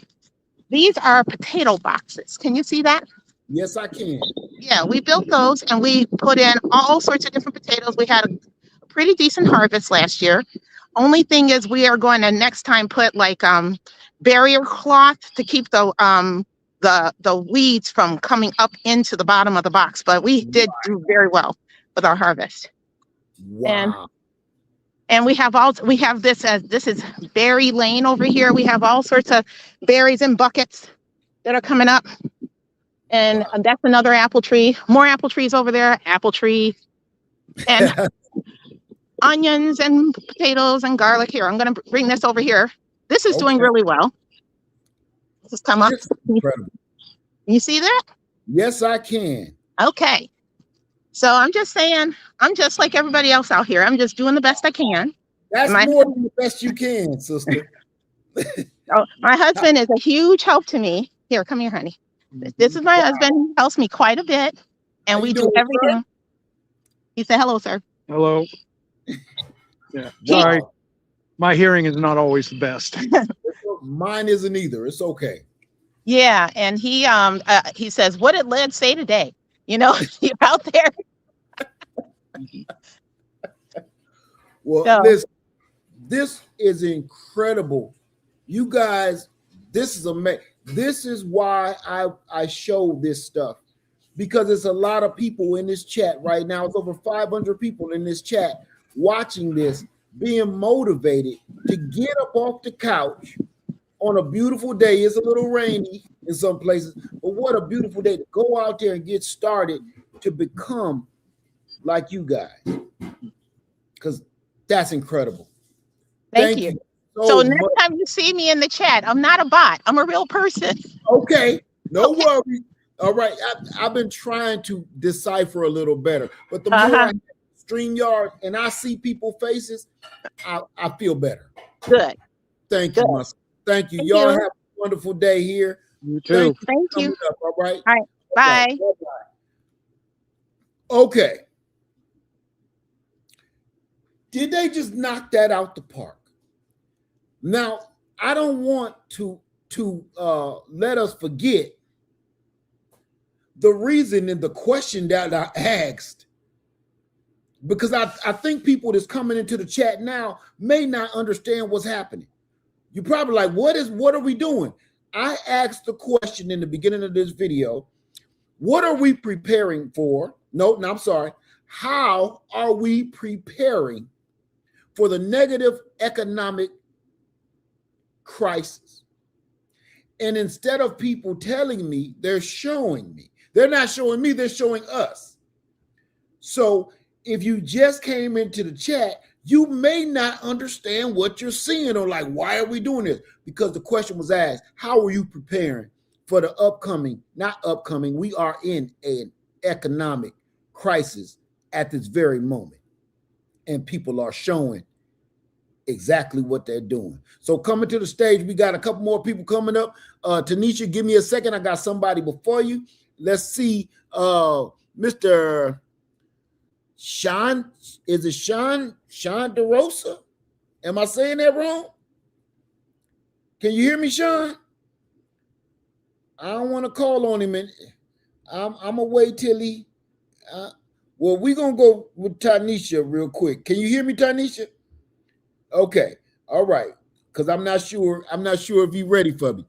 F: These are potato boxes. Can you see that?
A: Yes, I can.
F: Yeah, we built those, and we put in all sorts of different potatoes. We had pretty decent harvest last year. Only thing is we are going to next time put like barrier cloth to keep the weeds from coming up into the bottom of the box. But we did do very well with our harvest.
A: Wow.
F: And we have this is berry lane over here. We have all sorts of berries in buckets that are coming up. And that's another apple tree. More apple trees over there, apple tree. And onions and potatoes and garlic here. I'm going to bring this over here. This is doing really well. Just come up.
A: Incredible.
F: You see that?
A: Yes, I can.
F: Okay. So I'm just saying, I'm just like everybody else out here. I'm just doing the best I can.
A: That's more than the best you can, sister.
F: Oh, my husband is a huge help to me. Here, come here, honey. This is my husband. He helps me quite a bit. And we do everything. Sir? He said, hello, sir.
G: Hello. Yeah. Sorry. My hearing is not always the best.
A: Mine isn't either. It's okay.
F: Yeah. And he says, what did Led say today? You know, you're out there.
A: Well, so, listen, this is incredible. You guys, this is amazing. This is why I show this stuff, because it's a lot of people in this chat right now. It's over 500 people in this chat watching this, being motivated to get up off the couch on a beautiful day. It's a little rainy in some places, but what a beautiful day to go out there and get started to become like you guys, because that's incredible.
F: Thank you. So next time you see me in the chat, I'm not a bot. I'm a real person.
A: Okay. No worries. All right. I've been trying to decipher a little better, but the more I StreamYard and I see people's faces, I feel better.
F: Good.
A: Thank you. Thank you. Y'all have a wonderful day here.
G: You too.
F: Thank you.
A: Up, all right.
F: All right. Bye.
A: Okay. Did they just knock that out the park? Now, I don't want to let us forget the reason and the question that I asked, because I think people that's coming into the chat now may not understand what's happening. You're probably like, what are we doing? I asked the question in the beginning of this video, what are we preparing for? No, I'm sorry. How are we preparing for the negative economic crisis? And instead of people telling me, they're showing me. They're not showing me, they're showing us. So if you just came into the chat, you may not understand what you're seeing, or like, why are we doing this? Because the question was asked, how are you preparing for the we are in an economic crisis at this very moment. And people are showing exactly what they're doing. So coming to the stage, we got a couple more people coming up. Tanisha, give me a second. I got somebody before you. Let's see. Mr. Sean, is it Sean DeRosa? Am I saying that wrong? Can you hear me, Sean? I don't want to call on him. And I'm gonna wait till he. Well, we're gonna go with Tanisha real quick. Can you hear me, Tanisha? Okay, all right. Because I'm not sure if you're ready for me.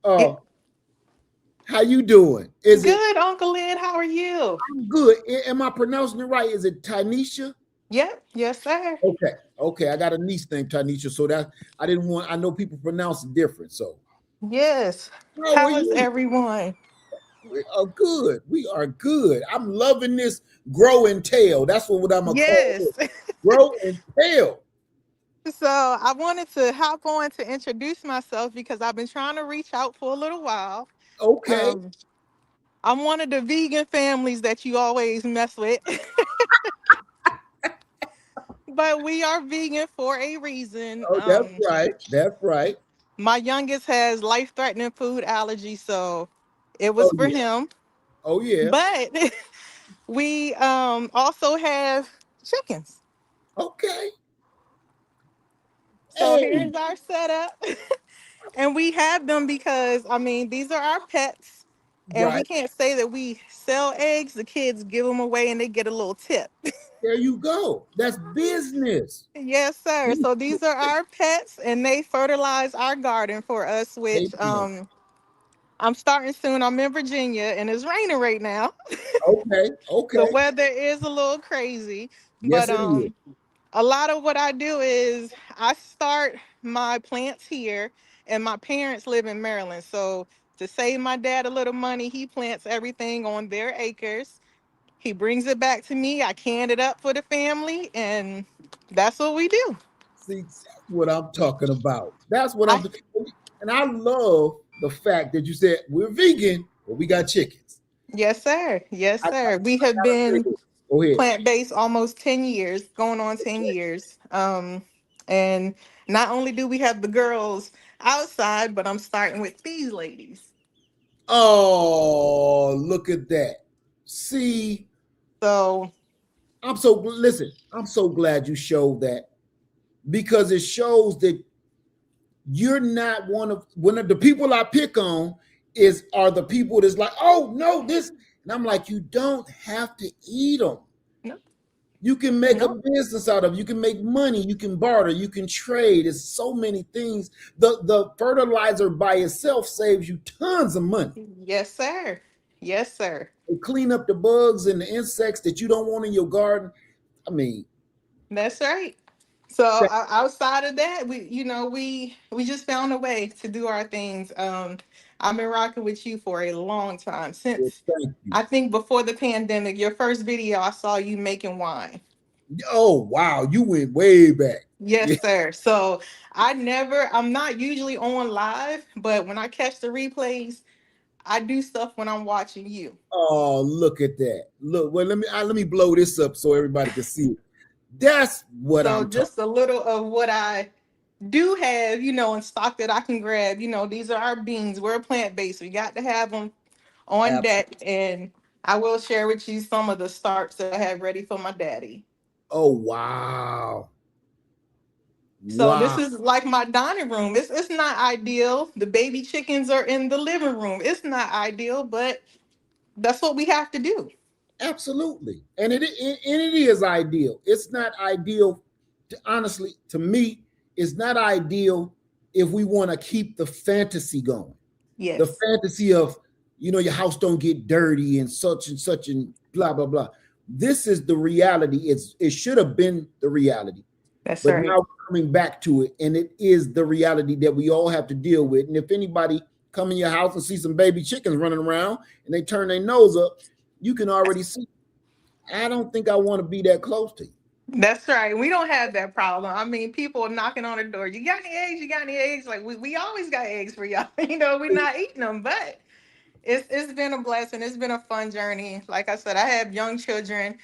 A: How you doing?
H: Is good, Uncle Ed. How are you?
A: I'm good. Am I pronouncing it right? Is it Tanisha?
H: Yep. Yes, sir.
A: Okay. I got a niece named Tanisha, so that I know people pronounce it different. So
H: yes. How is everyone?
A: We are good. We are good. I'm loving this grow and tail. That's what I'm gonna call it. Grow and tail.
H: So I wanted to hop on to introduce myself because I've been trying to reach out for a little while.
A: Okay.
H: I'm one of the vegan families that you always mess with. But we are vegan for a reason.
A: Oh, that's right. That's right.
H: My youngest has life-threatening food allergy, so it was for him.
A: Oh, yeah.
H: But we also have chickens.
A: Okay.
H: So here's our setup. And we have them because, these are our pets. And we can't say that we sell eggs. The kids give them away and they get a little tip.
A: There you go. That's business.
H: Yes, sir. So these are our pets, and they fertilize our garden for us. Which
A: Amen.
H: I'm starting soon. I'm in Virginia, and it's raining right now.
A: Okay.
H: The
A: Okay.
H: weather is a little crazy, but
A: Yes, it is.
H: a lot of what I do is I start my plants here, and my parents live in Maryland. So to save my dad a little money, he plants everything on their acres. He brings it back to me. I can it up for the family, and that's what we do.
A: See, that's what I'm talking about. That's what I'm
H: I
A: doing. And I love the fact that you said we're vegan, but we got chickens.
H: Yes, sir. Yes,
A: I
H: sir. We have
A: gotta say
H: been
A: this. Go ahead.
H: plant-based almost 10 years, going on 10 years. And not only do we have the girls outside, but I'm starting with these ladies.
A: Oh, look at that. See,
H: So,
A: I'm so glad you showed that because it shows that you're not one of the people I pick on are the people that's like, oh no, this, and I'm like, you don't have to eat them.
H: no,
A: You can make a
H: no.
A: business out of it. You can make money. You can barter. You can trade. It's so many things. The fertilizer by itself saves you tons of money.
H: Yes, sir. Yes, sir.
A: It clean up the bugs and the insects that you don't want in your garden. I mean,
H: That's right. So
A: that,
H: outside of that, we just found a way to do our things. I've been rocking with you for a long time
A: well,
H: since
A: thank you.
H: I think before the pandemic. Your first video, I saw you making wine.
A: Oh wow, you went way back. Yeah.
H: Yes, sir. So I'm not usually on live, but when I catch the replays, I do stuff when I'm watching you.
A: Oh, look at that. Look, well, let me blow this up so everybody can see it. That's what
H: So
A: I'm talking.
H: just a little of what I do have, in stock that I can grab. These are our beans. We're plant-based. We got to have them on
A: Absolutely.
H: deck. And I will share with you some of the starts that I have ready for my daddy.
A: Oh wow.
H: So this
A: Wow.
H: is like my dining room. It's not ideal. The baby chickens are in the living room. It's not ideal, but that's what we have to do.
A: Absolutely. And it is ideal. It's not ideal honestly to me, it's not ideal if we want to keep the fantasy going. The
H: Yes,
A: fantasy of, your house don't get dirty and such and blah blah blah. This is the reality. It should have been the reality.
H: that's
A: But now
H: right.
A: we're coming back to it, and it is the reality that we all have to deal with. And if anybody come in your house and see some baby chickens running around and they turn their nose up, you can already see. I don't think I want to be that close to you.
H: That's right. We don't have that problem. I mean, people are knocking on the door. You got any eggs? You got any eggs? Like we always got eggs for y'all. We're not eating them, but it's been a blessing. It's been a fun journey. Like I said, I have young children.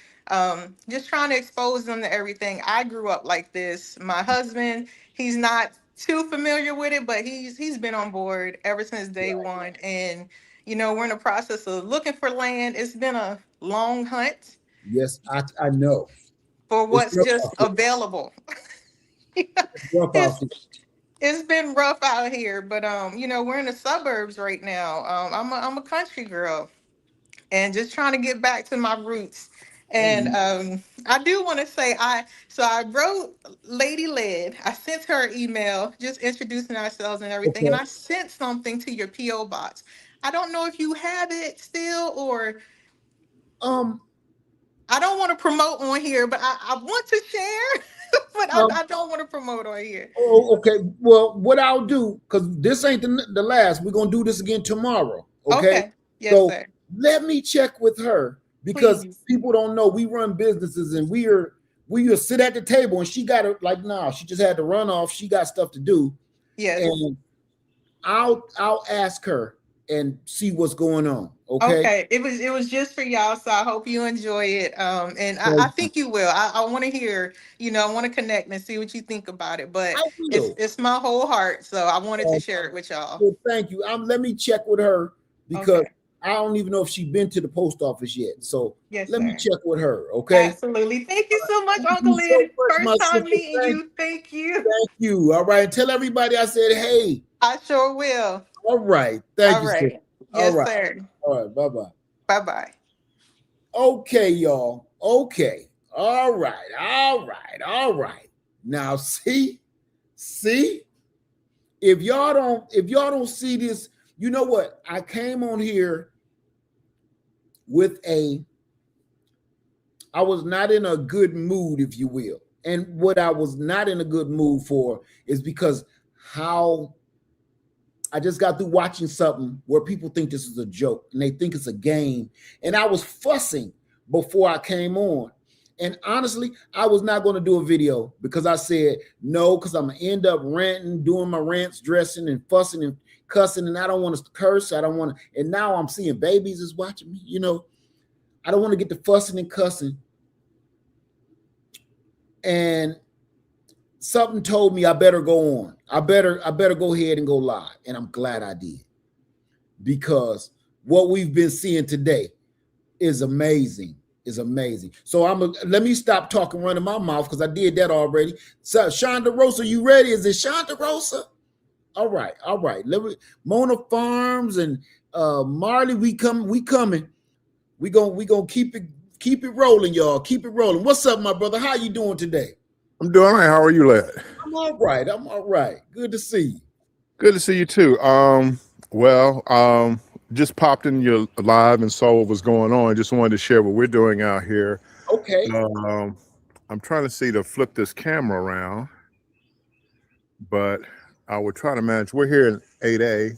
H: Just trying to expose them to everything. I grew up like this. My husband, he's not too familiar with it, but he's been on board ever since day one. And we're in the process of looking for land. It's been a long hunt
A: Yes, I know.
H: for
A: It's
H: what's
A: rough
H: just
A: out there.
H: available.
A: It's rough out
H: it's
A: there.
H: it's been rough out here, but we're in the suburbs right now. I'm a country girl and just trying to get back to my roots. And
A: Hey,
H: I do want to say I wrote Lady Led. I sent her an email just introducing ourselves and everything, and
A: okay.
H: I sent something to your PO box. I don't know if you have it still, or
A: Um,
H: I don't want to promote on here, but I want to share, but
A: um,
H: I don't want to promote on here.
A: okay. Well, what I'll do, because this ain't the last, we're gonna do this again tomorrow. Okay.
H: Okay. Yes,
A: So
H: sir.
A: let me check with her because
H: Please.
A: people don't know we run businesses and we are sit at the table and she got it like nah, she just had to run off. She got stuff to do.
H: Yes.
A: And I'll ask her and see what's going on. Okay.
H: Okay. It was just for y'all, so I hope you enjoy it. And I think you will. I want to hear, I want to connect and see what you think about it. But
A: I
H: it's
A: will.
H: it's my whole heart, so I wanted to
A: Uh,
H: share it with y'all.
A: well, thank you. Let me check with her because
H: Okay.
A: I don't even know if she's been to the post office yet. So
H: Yes,
A: let me
H: sir.
A: check with her. Okay.
H: Absolutely. Thank you so much,
A: Thank
H: Uncle
A: you so
H: Lynn.
A: much, my
H: First time
A: sister.
H: meeting you. Thank you.
A: Thank you. All right. Tell everybody I said hey.
H: I sure will.
A: All right. Thank
H: All
A: you, sir.
H: right.
A: All
H: Yes,
A: right.
H: sir.
A: All right. Bye bye.
H: Bye bye.
A: Okay, y'all. Okay. All right, all right, all right. Now see, if y'all don't see this, you know what? I came on here with I was not in a good mood, if you will. And what I was not in a good mood for is because how I just got through watching something where people think this is a joke and they think it's a game. And I was fussing before I came on. And honestly, I was not going to do a video because I said no, because I'm going to end up ranting, doing my rants, dressing and fussing and cussing. And I don't want to curse. I don't want to. And now I'm seeing babies is watching me. You know, I don't want to get to fussing and cussing. And something told me I better go on. I better go ahead and go live. And I'm glad I did. Because what we've been seeing today is amazing. Is amazing. So let me stop talking, running my mouth, because I did that already. So Shonda Rosa, you ready? Is it Shonda Rosa? All right. Mona Farms and Marley, we coming. We gonna keep it rolling, y'all. Keep it rolling. What's up, my brother? How you doing today?
I: I'm doing all right. How are you, lad?
A: I'm all right. Good to see you.
I: Good to see you too. Just popped in your live and saw what was going on. Just wanted to share what we're doing out here.
A: Okay.
I: I'm trying to see to flip this camera around, but I would try to manage. We're here in 8A.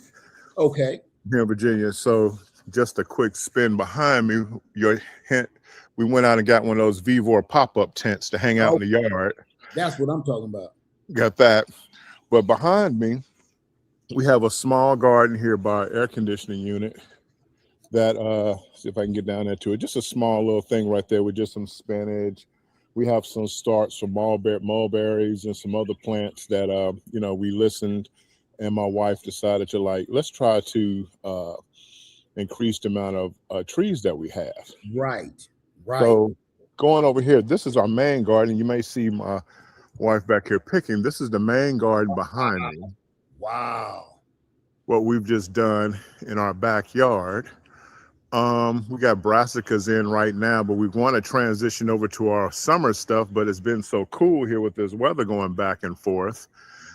A: Okay.
I: Here in Virginia. So just a quick spin behind me. Your hint. We went out and got one of those Vivor pop-up tents to hang out in the yard.
A: That's what I'm talking about.
I: Got that. But behind me, we have a small garden here by our air conditioning unit that, see if I can get down there to it. Just a small little thing right there with just some spinach. We have some starts from mulberries and some other plants that, we listened and my wife decided to let's try to increase the amount of trees that we have.
A: Right.
I: So going over here, this is our main garden. You may see my wife back here picking. This is the main garden behind me.
A: Wow.
I: What we've just done in our backyard. We got brassicas in right now, but we want to transition over to our summer stuff, but it's been so cool here with this weather going back and forth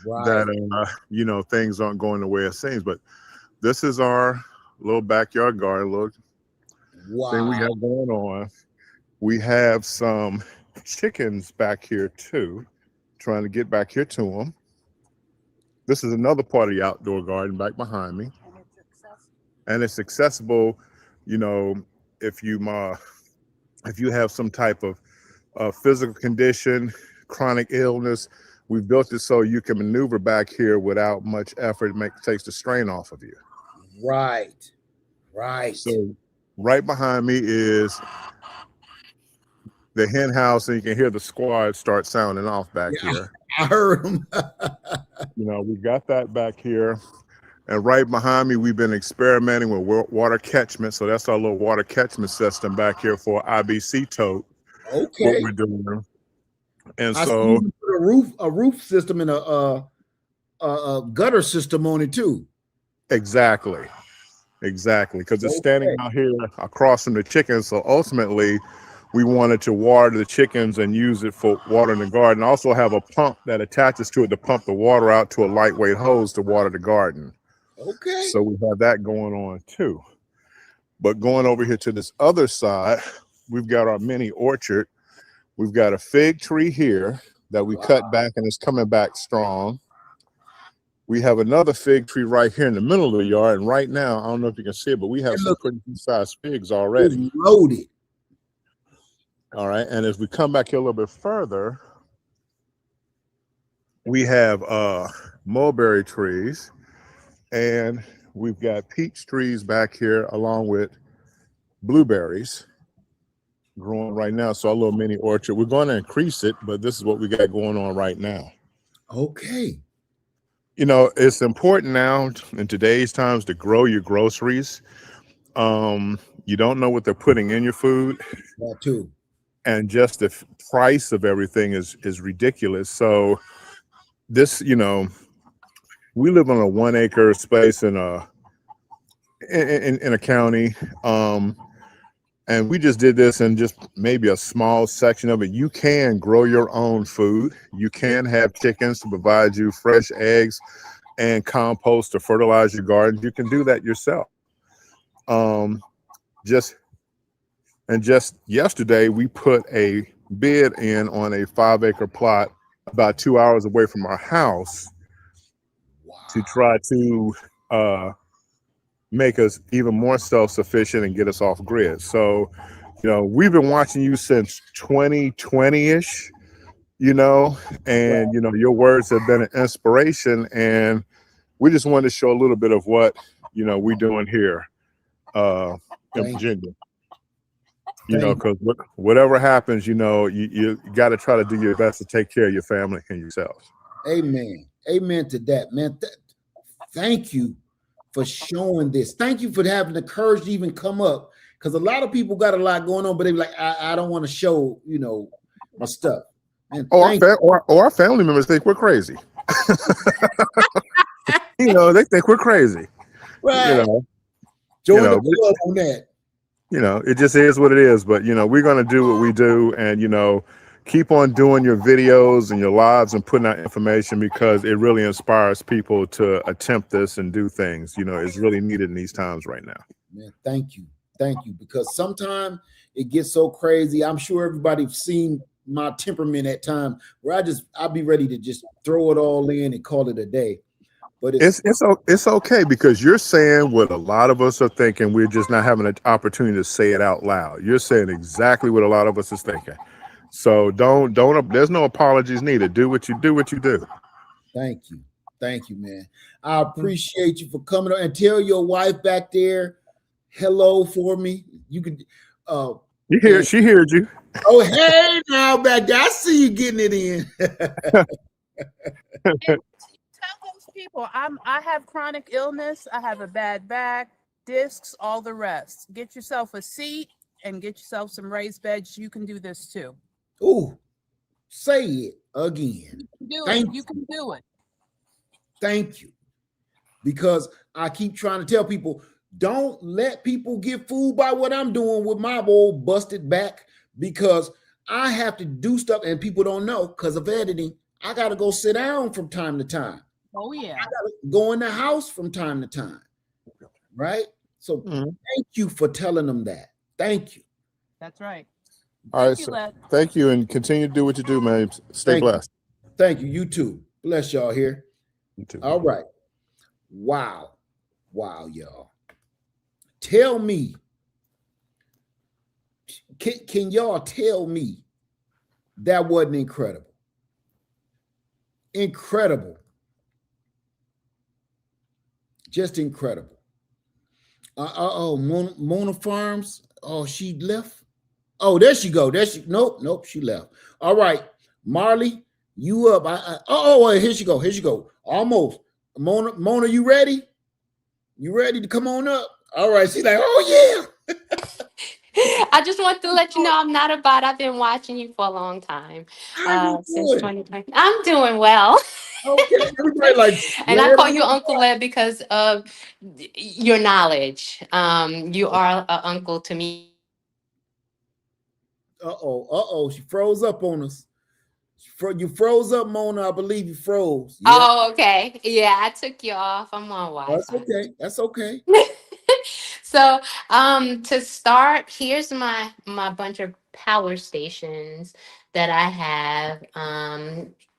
I: that, things aren't going the way it seems. But this is our little backyard garden. Look, thing we have going on. We have some chickens back here too, trying to get back here to them. This is another part of the outdoor garden back behind me. And it's accessible, if you have some type of physical condition, chronic illness. We've built it so you can maneuver back here without much effort. Takes the strain off of you.
A: Right.
I: So right behind me is the hen house, and you can hear the squad start sounding off back here.
A: I heard them.
I: We got that back here. And right behind me, we've been experimenting with water catchment. So that's our little water catchment system back here for IBC tote.
A: Okay.
I: What we're doing. And
A: I
I: so
A: see a roof system and a gutter system on it too.
I: Exactly. Because it's standing out here across from the chickens. So ultimately, we wanted to water the chickens and use it for watering the garden. Also have a pump that attaches to it to pump the water out to a lightweight hose to water the garden.
A: Okay.
I: So we have that going on too. But going over here to this other side, we've got our mini orchard. We've got a fig tree here that we cut back and it's coming back strong. We have another fig tree right here in the middle of the yard. And right now, I don't know if you can see it, but we have some pretty good-sized figs already.
A: It's loaded.
I: All right. And as we come back here a little bit further, we have mulberry trees and we've got peach trees back here along with blueberries growing right now. So our little mini orchard, we're going to increase it, but this is what we got going on right now.
A: Okay.
I: It's important now in today's times to grow your groceries. You don't know what they're putting in your food.
A: That too.
I: And just the price of everything is ridiculous. So this, we live on a 1 acre space in a county. And we just did this in just maybe a small section of it. You can grow your own food. You can have chickens to provide you fresh eggs and compost to fertilize your garden. You can do that yourself. Um, just just yesterday, we put a bid in on a 5-acre plot about 2 hours away from our house to try to make us even more self-sufficient and get us off grid. So, we've been watching you since 2020-ish, and your words have been an inspiration, and we just wanted to show a little bit of what we're doing here in Virginia. Because whatever happens, you got to try to do your best to take care of your family and yourself.
A: Amen. Amen to that, man. Thank you for showing this. Thank you for having the courage to even come up, because a lot of people got a lot going on, but they're like, I don't want to show, my stuff. Man,
I: or our family members think we're crazy. They think we're crazy.
A: Right. Join the club on that.
I: It just is what it is. But we're gonna do what we do, and keep on doing your videos and your lives and putting out information, because it really inspires people to attempt this and do things. It's really needed in these times right now.
A: Man, thank you, because sometimes it gets so crazy. I'm sure everybody's seen my temperament at times where I'll be ready to just throw it all in and call it a day. But
I: it's okay, because you're saying what a lot of us are thinking. We're just not having an opportunity to say it out loud. You're saying exactly what a lot of us is thinking. So don't. There's no apologies needed. Do what you do.
A: Thank you, man. I appreciate you for coming on, and tell your wife back there hello for me. You could.
I: She heard you.
A: Oh, hey, now back there, I see you getting it in.
J: Tell those people I have chronic illness. I have a bad back, discs, all the rest. Get yourself a seat and get yourself some raised beds. You can do this too.
A: Ooh, say it again.
J: You can do it.
A: Thank you. Because I keep trying to tell people, don't let people get fooled by what I'm doing with my old busted back, because I have to do stuff and people don't know because of editing. I got to go sit down from time to time.
J: Oh, yeah.
A: I got to go in the house from time to time. Right? So Thank you for telling them that. Thank you.
J: That's right.
I: All right. Thank you, and continue to do what you do, man. Stay blessed.
A: Thank you. You too. Bless y'all here.
I: You too.
A: All right. Wow, y'all. Tell me, can y'all tell me that wasn't incredible? Incredible. Just incredible. Mona Farms. Oh, she left. Oh, there she go. Nope, she left. All right, Marley, you up? Here she go. Almost. Mona, you ready? You ready to come on up? All right. She's like, oh yeah.
K: I just want to let you know I'm not a bot. I've been watching you for a long time. Since 2020. I'm doing well.
A: Okay.
K: And I call you Uncle Ed because of your knowledge. You are an uncle to me.
A: She froze up on us. You froze up, Mona. I believe you froze.
K: Yeah. Oh, okay. Yeah, I took you off. I'm on Wi-Fi.
A: That's okay.
K: So, to start, here's my bunch of power stations that I have.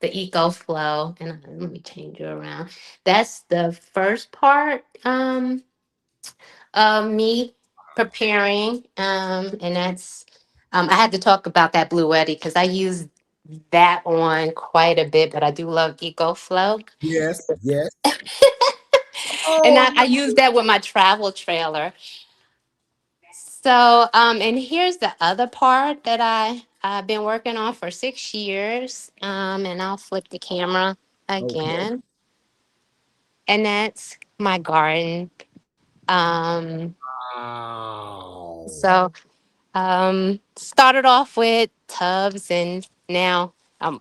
K: The EcoFlow, and let me change you around. That's the first part of me preparing, and that's I had to talk about that Blue Eddy because I use that on quite a bit, but I do love EcoFlow.
A: Yes.
K: And I use that with my travel trailer. So, and here's the other part that I've been working on for 6 years. And I'll flip the camera again. Okay. And that's my garden.
A: Wow.
K: So, started off with tubs, and now I'm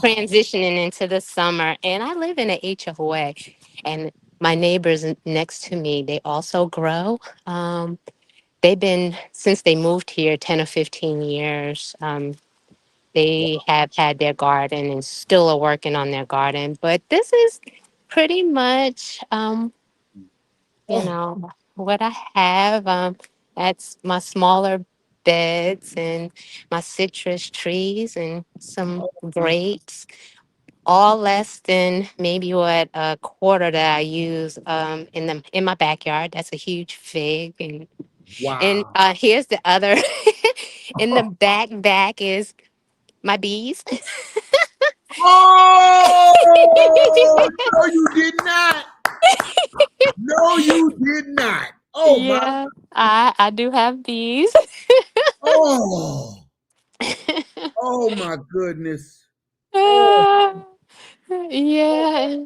K: transitioning into the summer. And I live in an HOA, and my neighbors next to me, they also grow. they've been since they moved here 10 or 15 years. They have had their garden and still are working on their garden. But this is pretty much, you
A: Oh,
K: know, what I have. That's my smaller beds and my citrus trees and some grapes, all less than maybe what a quarter that I use in my backyard. That's a huge fig, and
A: wow.
K: here's the other. In the back is my bees.
A: Oh, no, you did not. No, you did not. Oh my.
K: Yeah, I do have bees.
A: Oh, oh my goodness. Oh,
K: Uh, yeah.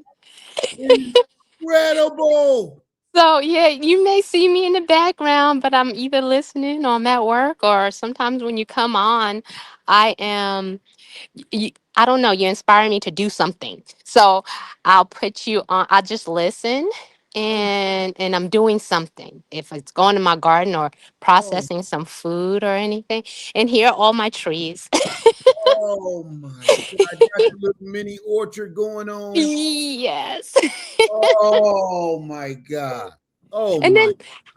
A: incredible.
K: So yeah, you may see me in the background, but I'm either listening or I'm at work, or sometimes when you come on, I am. I don't know. You inspire me to do something, so I'll put you on. I just listen,
A: Oh,
K: and I'm doing something. If it's going to my garden or
A: oh,
K: processing some food or anything, and here are all my trees.
A: oh my God. Got your little mini orchard going on.
K: Yes.
A: Oh my God. Oh
K: And
A: my.
K: then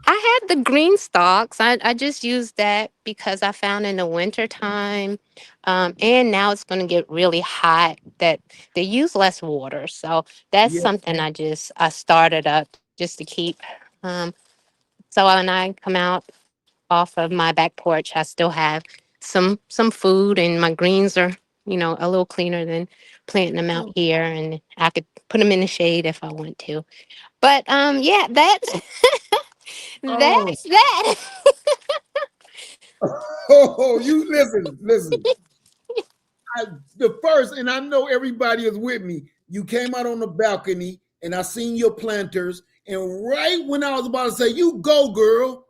K: I had the green stalks. I just used that because I found in the winter time, and now it's going to get really hot that they use less water. So that's
A: Yeah.
K: something I started up just to keep. So when I come out off of my back porch, I still have some food, and my greens are a little cleaner than planting them out here, and I could put them in the shade if I want to. But yeah, that's
A: Oh,
K: that's that.
A: oh, you listen, listen. I, the first, and I know everybody is with me. You came out on the balcony, and I seen your planters. And right when I was about to say, "You go, girl,"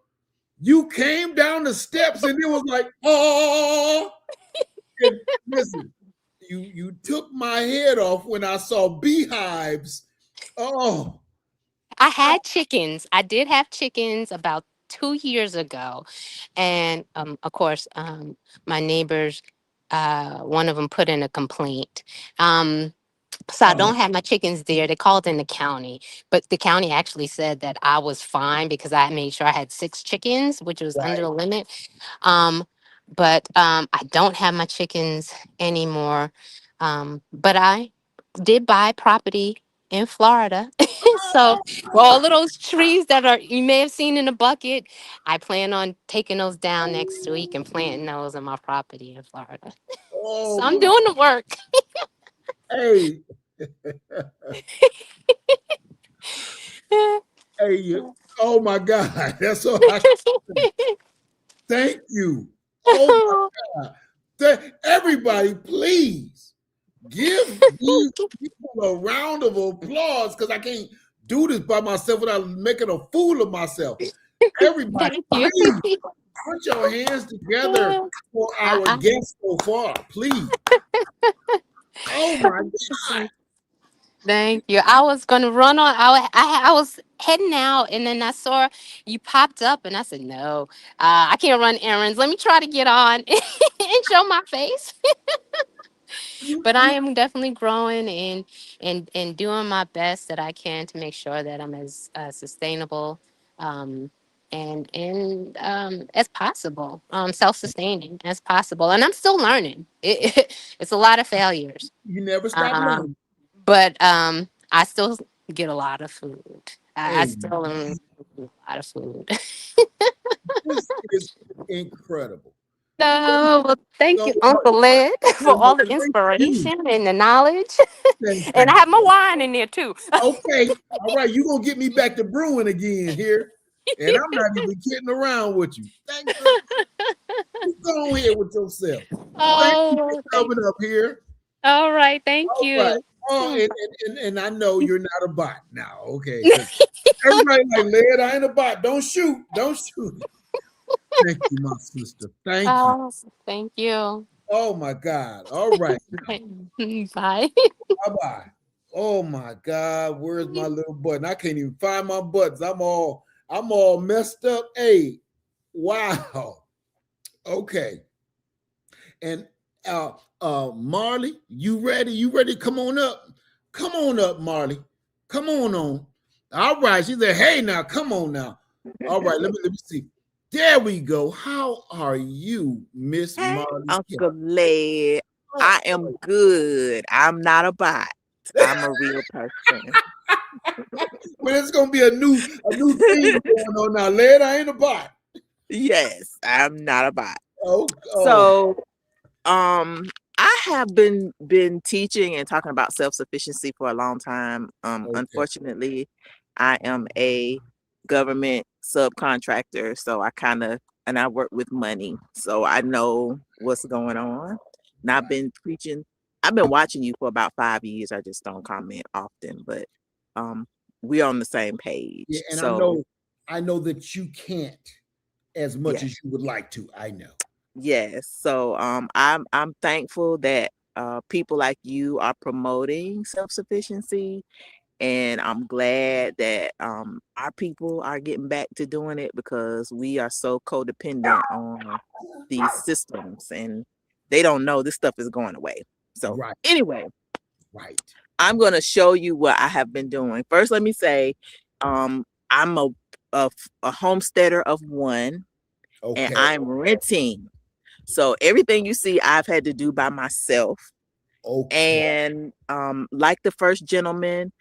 A: you came down the steps, and it was like, "Oh!" And listen, you took my head off when I saw beehives. Oh,
K: I had chickens. I did have chickens about 2 years ago, and of course, my neighbors, one of them put in a complaint. So I
A: oh,
K: don't have my chickens there. They called in the county, but the county actually said that I was fine because I made sure I had 6 chickens, which was under
A: right.
K: the limit. Um, but I don't have my chickens anymore. But I did buy property in Florida. So for all of those trees that are you may have seen in a bucket, I plan on taking those down next week and planting those on my property in Florida. So
A: Oh,
K: I'm doing the work.
A: hey, hey, oh my God, that's all I can say. Thank you. Oh my God. Everybody, please give these people a round of applause because I can't do this by myself without making a fool of myself. Everybody,
K: Thank you.
A: please put your hands together for our
K: I,
A: guests so far, please. Oh my
K: Thank you. I was gonna run on. I was heading out, and then I saw you popped up, and I said, "No, I can't run errands. Let me try to get on and show my face." But I am definitely growing and doing my best that I can to make sure that I'm as sustainable um, and as possible, self-sustaining as possible. And I'm still learning. It's a lot of failures.
A: you never stop
K: Um,
A: learning.
K: but I still get a lot of food. I
A: Hey,
K: still a lot of food.
A: this is incredible.
K: No, well, thank
A: So
K: you, Uncle Led, for all
A: no,
K: the
A: thank you.
K: inspiration and the knowledge. And
A: Thank
K: I have my wine in there too.
A: Okay. All right. You're gonna get me back to brewing again here. And I'm not even kidding around with you. Thanks. You go ahead with yourself. Thank you
K: Oh,
A: for
K: thank
A: coming up here.
K: all right, thank
A: All right.
K: you.
A: Oh,
K: Hmm.
A: and I know you're not a bot now, okay? Because everybody like, Led, I ain't a bot. Don't shoot. Don't shoot. Thank you, my sister. Thank you.
K: Oh, thank you.
A: Oh my God. All right.
K: Bye.
A: Bye-bye. Oh my God. Where's my little button? I can't even find my buttons. I'm all messed up. Hey, Wow. Okay. And Marley, you ready? You ready? Come on up. Come on up, Marley. Come on. All right. She said, hey now, come on now. All right, let me see. There we go. How are you, Miss
L: Hey,
A: Marley?
L: Uncle Led.
A: Oh,
L: I am good. I'm not a bot. I'm a real person.
A: but it's gonna be a new thing going on now. Led, I ain't a bot.
L: Yes, I'm not a bot.
A: Oh,
L: So, I have been teaching and talking about self-sufficiency for a long time.
A: okay.
L: Unfortunately, I am a government subcontractor, so I work with money, so I know what's going on. And I've been preaching. I've been watching you for about 5 years. I just don't comment often, but we're on the same page.
A: Yeah, and
L: So
A: I know that you can't as much
L: yeah.
A: as you would like to. I know.
L: Yes. So I'm thankful that people like you are promoting self-sufficiency, and I'm glad that our people are getting back to doing it because we are so codependent on these systems and they don't know this stuff is going away. So
A: Right.
L: anyway,
A: Right.
L: I'm going to show you what I have been doing. First, let me say I'm a, a homesteader of one, and
A: Okay.
L: I'm renting. So everything you see, I've had to do by myself.
A: Okay.
L: And like the first gentleman,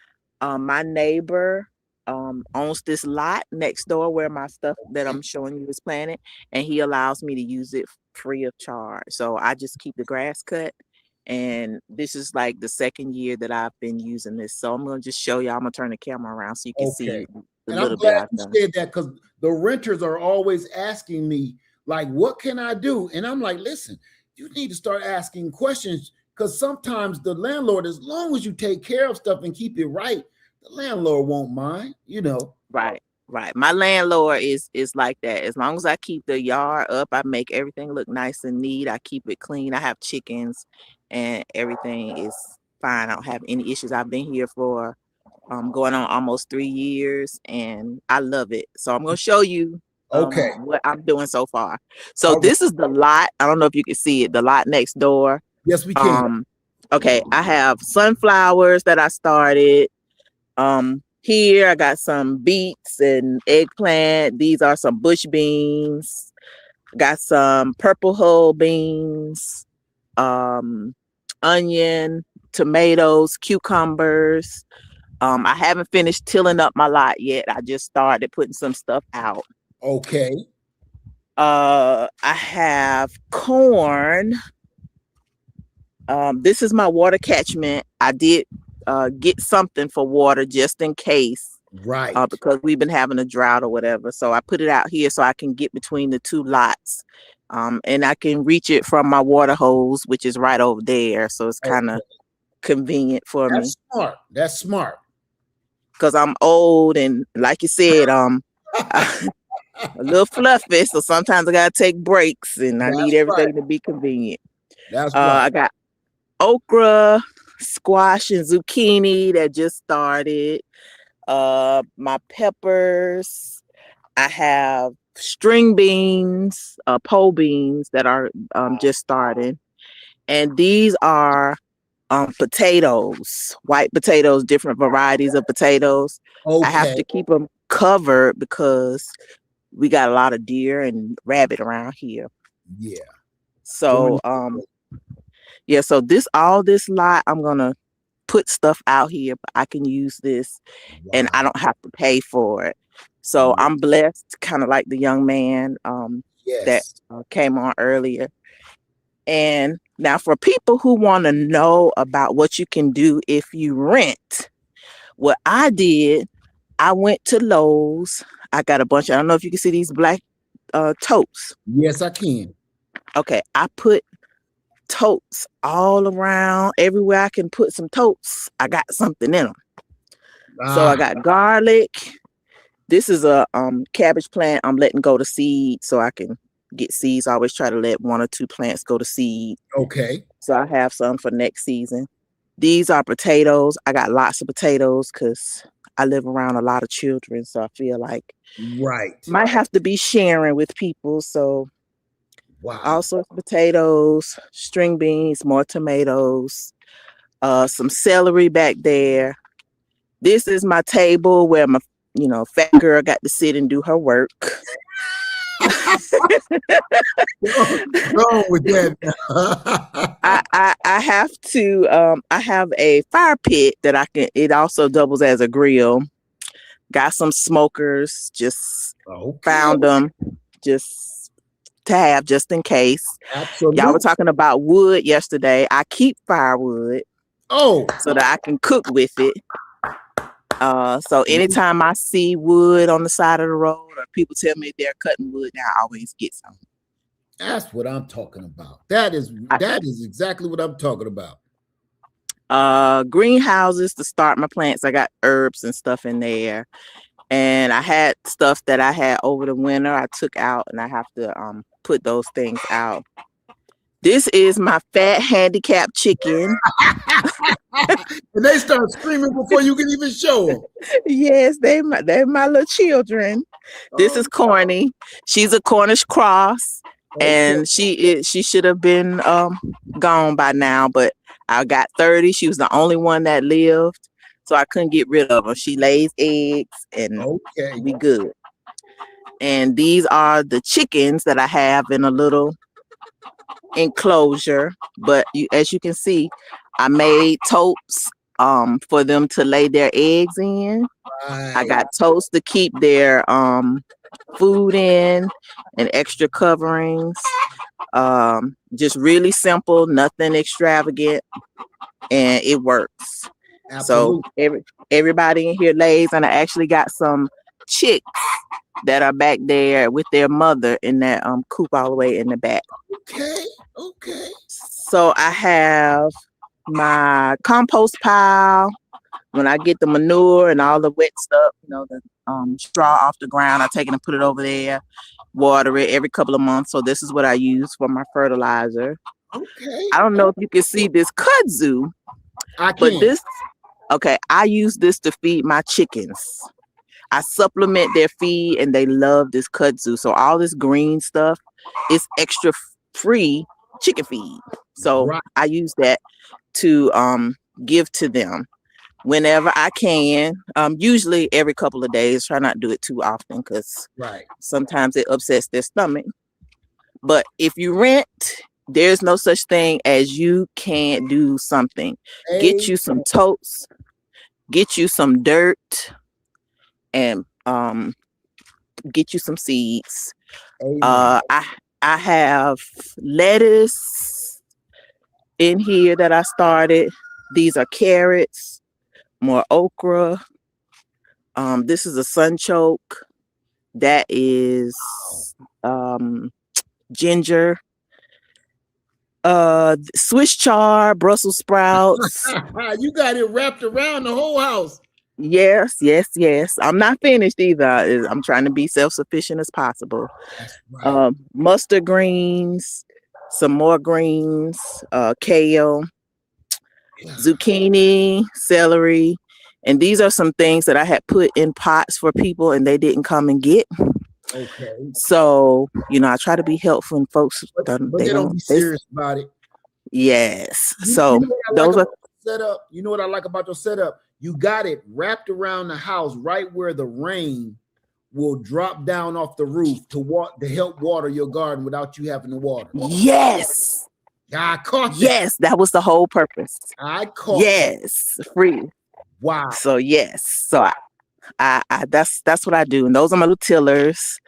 L: my neighbor owns this lot next door where my stuff that I'm showing you is planted, and he allows me to use it free of charge. So I just keep the grass cut. And this is like the second year that I've been using this. So I'm going to just show you. I'm going to turn the camera around so you can see
A: Okay.
L: the
A: And I'm
L: little bit
A: glad
L: I've
A: you
L: done.
A: said that because the renters are always asking me, like, what can I do? And I'm like, listen, you need to start asking questions because sometimes the landlord, as long as you take care of stuff and keep it right, the landlord won't mind, you know.
L: Right. My landlord is like that. As long as I keep the yard up, I make everything look nice and neat. I keep it clean. I have chickens and everything is fine. I don't have any issues. I've been here for going on almost 3 years and I love it. So I'm gonna show you
A: Okay.
L: what I'm doing so far. So
A: All right.
L: this is the lot. I don't know if you can see it, the lot next door.
A: Yes, we can.
L: Okay, I have sunflowers that I started. Here I got some beets and eggplant. These are some bush beans. Got some purple hull beans, onion, tomatoes, cucumbers. I haven't finished tilling up my lot yet. I just started putting some stuff out.
A: Okay.
L: I have corn. This is my water catchment. I did get something for water just in case.
A: Right.
L: Because we've been having a drought or whatever. So I put it out here so I can get between the two lots. And I can reach it from my water hose, which is right over there. So it's kind of convenient for me.
A: That's smart. That's smart.
L: Because I'm old and like you said, a little fluffy. So sometimes I gotta take breaks and I need everything to be convenient.
A: That's right.
L: I got okra, squash, and zucchini that just started. My peppers. I have string beans, pole beans that are just starting. And these are potatoes, white potatoes, different varieties of potatoes.
A: Okay.
L: I have to keep them covered because we got a lot of deer and rabbit around here.
A: Yeah.
L: So yeah, so all this lot, I'm gonna put stuff out here, but I can use this and I don't have to pay for it. So I'm blessed, kind of like the young man that came on earlier. And now for people who want to know about what you can do if you rent, what I did, I went to Lowe's. I got a bunch. I don't know if you can see these black totes.
A: Yes, I can.
L: Okay, I put totes all around. Everywhere I can put some totes, I got something in them. So I got garlic. This is a cabbage plant. I'm letting go to seed so I can get seeds. I always try to let 1 or 2 plants go to seed.
A: Okay.
L: So I have some for next season. These are potatoes. I got lots of potatoes because I live around a lot of children. So I feel like
A: Right.
L: might have to be sharing with people. So
A: Wow.
L: all sorts of potatoes, string beans, more tomatoes, some celery back there. This is my table where my, fat girl got to sit and do her work.
A: Go with that.
L: I have to I have a fire pit that it also doubles as a grill. Got some smokers, just found them just to have just in case.
A: Absolutely.
L: Y'all were talking about wood yesterday. I keep firewood so that I can cook with it. So anytime I see wood on the side of the road or people tell me they're cutting wood, I always get some.
A: That's what I'm talking about. That is exactly what I'm talking about.
L: Greenhouses to start my plants. I got herbs and stuff in there. And I had stuff that I had over the winter I took out, and I have to put those things out. This is my fat handicapped chicken.
A: And they start screaming before you can even show them.
L: Yes, they're my little children. This is Corny. She's a Cornish cross, and she should have been gone by now, but I got 30. She was the only one that lived, so I couldn't get rid of her. She lays eggs, and we good. And these are the chickens that I have in a little enclosure, but as you can see, I made totes for them to lay their eggs in. Right. I got totes to keep their food in and extra coverings. Just really simple, nothing extravagant, and it works. Absolutely. So everybody in here lays, and I actually got some chicks that are back there with their mother in that coop all the way in the back.
A: Okay.
L: So I have my compost pile. When I get the manure and all the wet stuff, the straw off the ground, I take it and put it over there, water it every couple of months. So this is what I use for my fertilizer. Okay. I don't know if you can see this kudzu. I can. But I use this to feed my chickens. I supplement their feed, and they love this kudzu. So all this green stuff is extra free chicken feed. So I use that to give to them whenever I can. Usually every couple of days. Try not to do it too often because sometimes it upsets their stomach. But if you rent, there's no such thing as you can't do something. Get you some totes, get you some dirt, and get you some seeds. I have lettuce in here that I started. These are carrots, more okra. This is a sunchoke. That is ginger. Swiss chard, Brussels sprouts.
A: You got it wrapped around the whole house.
L: Yes. I'm not finished either. I'm trying to be self-sufficient as possible. Right. Mustard greens, some more greens, kale, zucchini, celery. And these are some things that I had put in pots for people and they didn't come and get. Okay. So, I try to be helpful and folks.
A: But they don't be serious about it.
L: Yes. So those are
A: setup. You know what I like about your setup? You got it wrapped around the house right where the rain will drop down off the roof to help water your garden without you having to water.
L: Yes.
A: I caught that.
L: Yes, that was the whole purpose.
A: I caught
L: Yes, free.
A: Wow.
L: So yes. So I that's what I do. And those are my little tillers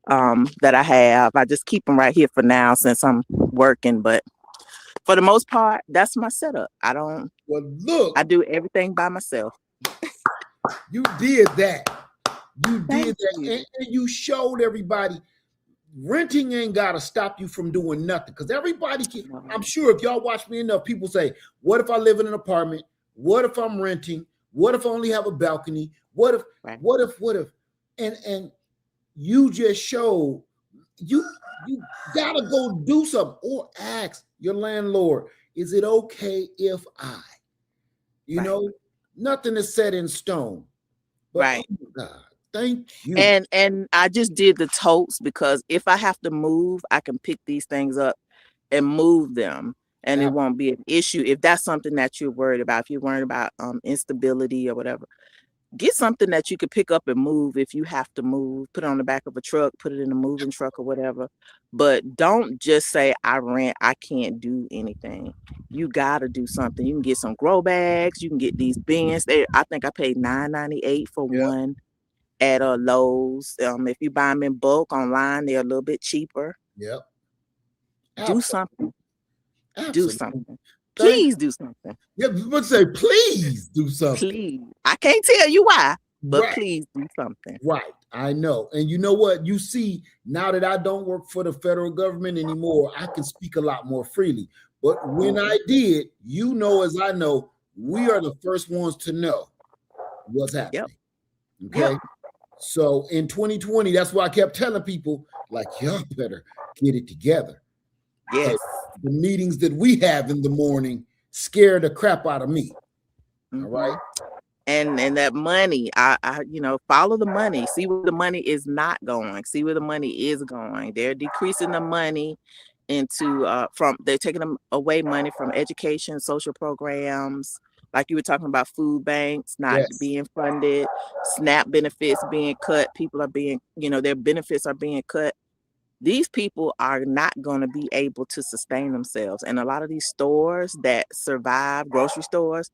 L: that I have. I just keep them right here for now since I'm working, but for the most part, that's my setup. I do everything by myself.
A: You did that. And you showed everybody renting ain't got to stop you from doing nothing. Because everybody I'm sure if y'all watch me enough, people say, what if I live in an apartment? What if I'm renting? What if I only have a balcony? What if? And you just showed you gotta go do something or ask your landlord, is it okay if I? You know, nothing is set in stone. But
L: Right.
A: oh my God, thank you.
L: And I just did the totes because if I have to move, I can pick these things up and move them, and it won't be an issue. If that's something that you're worried about, if you're worried about instability or whatever, get something that you could pick up and move if you have to move. Put it on the back of a truck, put it in a moving truck or whatever. But don't just say I rent, I can't do anything. You gotta do something. You can get some grow bags, you can get these bins. I think I paid $9.98 for one at Lowe's. If you buy them in bulk online, they're a little bit cheaper.
A: Yep.
L: Do something. Do something. Please do something.
A: Yeah, but say please do something.
L: Please. I can't tell you why, but please do something.
A: Right. I know. And you know what? You see, now that I don't work for the federal government anymore, I can speak a lot more freely. But when I did, you know, as I know, we are the first ones to know what's happening. Okay. So in 2020, that's why I kept telling people, like, y'all better get it together.
L: Yes.
A: The meetings that we have in the morning scare the crap out of me. All right.
L: And that money, I follow the money. See where the money is not going. See where the money is going. They're decreasing the money into they're taking them away money from education, social programs, like you were talking about, food banks not being funded, SNAP benefits being cut. People are being, their benefits are being cut. These people are not going to be able to sustain themselves. And a lot of these stores that survive, grocery stores,